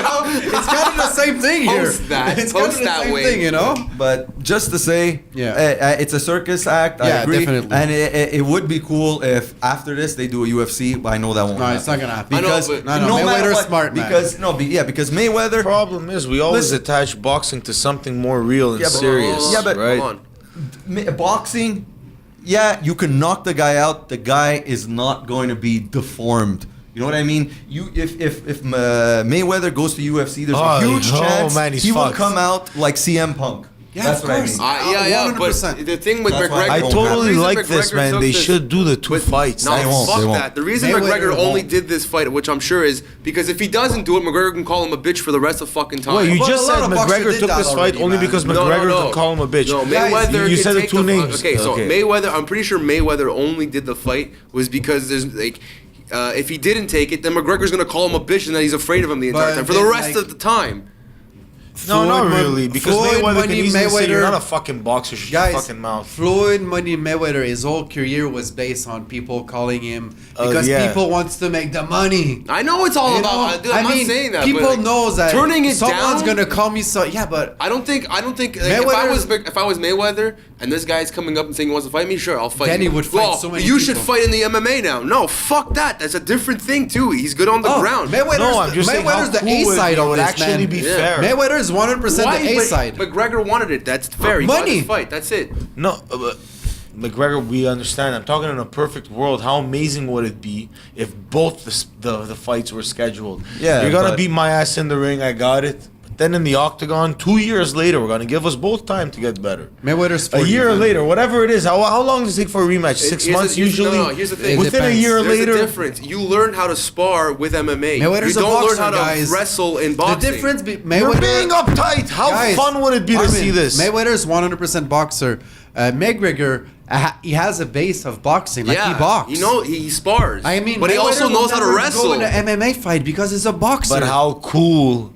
know? It's kind of the same thing here. Post that. It's Post kind of the that same way. thing, you know? But just to say, Yeah. it's a circus act. I Yeah, agree. definitely. And it would be cool if after this they do a UFC, but I know that won't No, happen. it's not gonna happen. I know, Because but- No, no, no matter Mayweather's what, smart, man. because because Mayweather. Problem is, we always Listen. attach boxing to something more real and Yeah, but- serious. Yeah, but- right? Hold on. Boxing, yeah, you can knock the guy out. The guy is not going to be deformed. You know what I mean? If Mayweather goes to UFC, there's Oh, a huge oh, chance man, he's he will fucked. come out like CM Punk. Yeah, That's of what I course. mean. Yeah, 100%. but the thing with That's why McGregor, I won't totally the reason like this, McGregor man. took They this- should do the two fights. No, They won't, fuck they won't. that. The reason Mayweather McGregor only won't. did this fight, which I'm sure is because if he doesn't do it, McGregor can call him a bitch for the rest of fucking time. Well, you Well, just a lot said of boxers McGregor did took that this already, fight only man. because No, McGregor no. could call him a bitch. No, Guys, Mayweather. you can said the take two names. Okay, so Okay. Mayweather. I'm pretty sure Mayweather only did the fight was because there's like. If he didn't take it, then McGregor's gonna call him a bitch and that he's afraid of him the entire But time for the then, rest like- of the time. No, not Floyd really, because Floyd Mayweather can Money easily say you're Mayweather- not a fucking boxer. Shut your Guys, fucking mouth. Floyd Money Mayweather, his whole career was based on people calling him because yeah. people wants to make the money. I know it's all You about. know? Dude, I'm not saying that. people but, like, knows that turning it someone's down. gonna call me. So yeah, but I don't think. Like, Mayweather's- if I was Mayweather and this guy's coming up and saying he wants to fight me, sure, I'll fight. Then you. he would fight Well, so many You should people. fight in the MMA now. No, fuck that. That's a different thing too. He's good on the ground. Mayweather's, No, I'm just saying how Mayweather's the cool A side it of would this, actually man. be Yeah. fair. Mayweather's is 100% Why? the A But side. McGregor wanted it. That's fair. He Money. wanted to fight. That's it. No, but McGregor, we understand. I'm talking in a perfect world. How amazing would it be if both the fights were scheduled? Yeah, you're gonna but- beat my ass in the ring. I got it. But then in the octagon, 2 years later, we're gonna give us both time to get better. Mayweather's A 40, year man. later, whatever it is. How long does it take for a rematch? 6 months usually. No, here's the thing. Within a depends. year There's later. a difference. You learn how to spar with MMA. Mayweather's you a don't boxer, learn how to guys. wrestle in The boxing. difference You're Mayweather being uptight. How Guys, fun would it be to Armin, see this? Mayweather's 100% boxer. McGregor, he has a base of boxing. Like he boxes. he spars. I mean, but he Mayweather also will knows how to never wrestle. Go in an MMA fight because he's a boxer. But how cool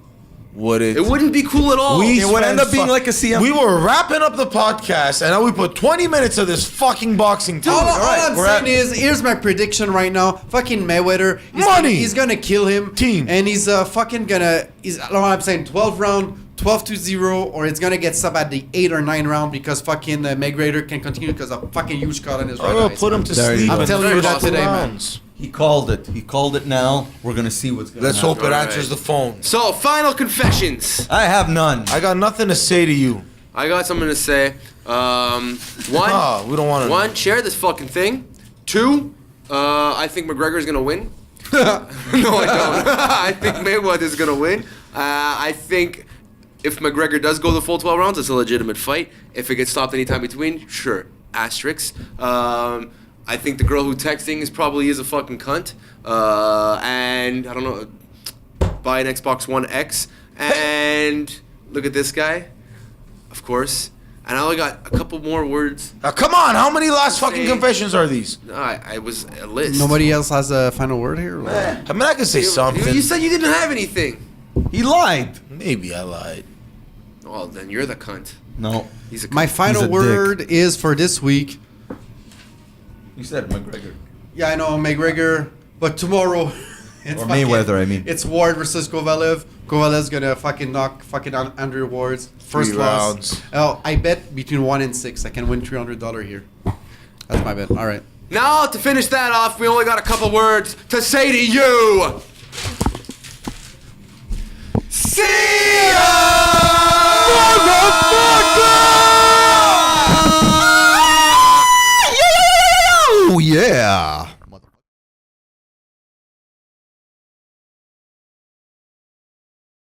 would it? It wouldn't be cool at all. It would end spent up being like a CM. We were wrapping up the podcast, and now we put 20 minutes of this fucking boxing talk. All I'm We're saying at- is, here's my prediction right now. Fucking Mayweather, he's gonna kill him. Team. And he's fucking gonna. I don't know what I'm saying. 12 round, 12-0, or it's gonna get sub at the 8 or 9 round because fucking McGregor can continue because of fucking huge cut on his right Oh, eye. put him to There you sleep. go. I'm telling you that today, man. Rounds. He called it. He called it now. We're going to see what's going to Let's happen. hope it All answers right. the phone. So, final confessions. I have none. I got nothing to say to you. I got something to say. One, We don't want to. one, share this fucking thing. Two, I think McGregor's gonna win. No, I don't. I think Mayweather's gonna win. I think if McGregor does go the full 12 rounds, it's a legitimate fight. If it gets stopped anytime between, sure, asterisks. I think the girl who texting is a fucking cunt. And I don't know, buy an Xbox One X. And look at this guy, of course. And I only got a couple more words. Now, come on, how many last fucking Say- confessions are these? No, I was a list. Nobody else has a final word here? or- I mean, I can say You something. said you didn't have anything. He lied. Maybe I lied. Oh, then you're the cunt. No. He's a cunt. My final He's a word is for this week. You said McGregor. Yeah, I know McGregor, but tomorrow it's Or Mayweather, I mean. It's Ward versus Kovalev. Kovalev's gonna fucking knock fucking Andrew Ward's first 3 loss. rounds. Oh, I bet between 1 and 6 I can win $300 here. That's my bet. All right. Now, to finish that off, we only got a couple words to say to you. See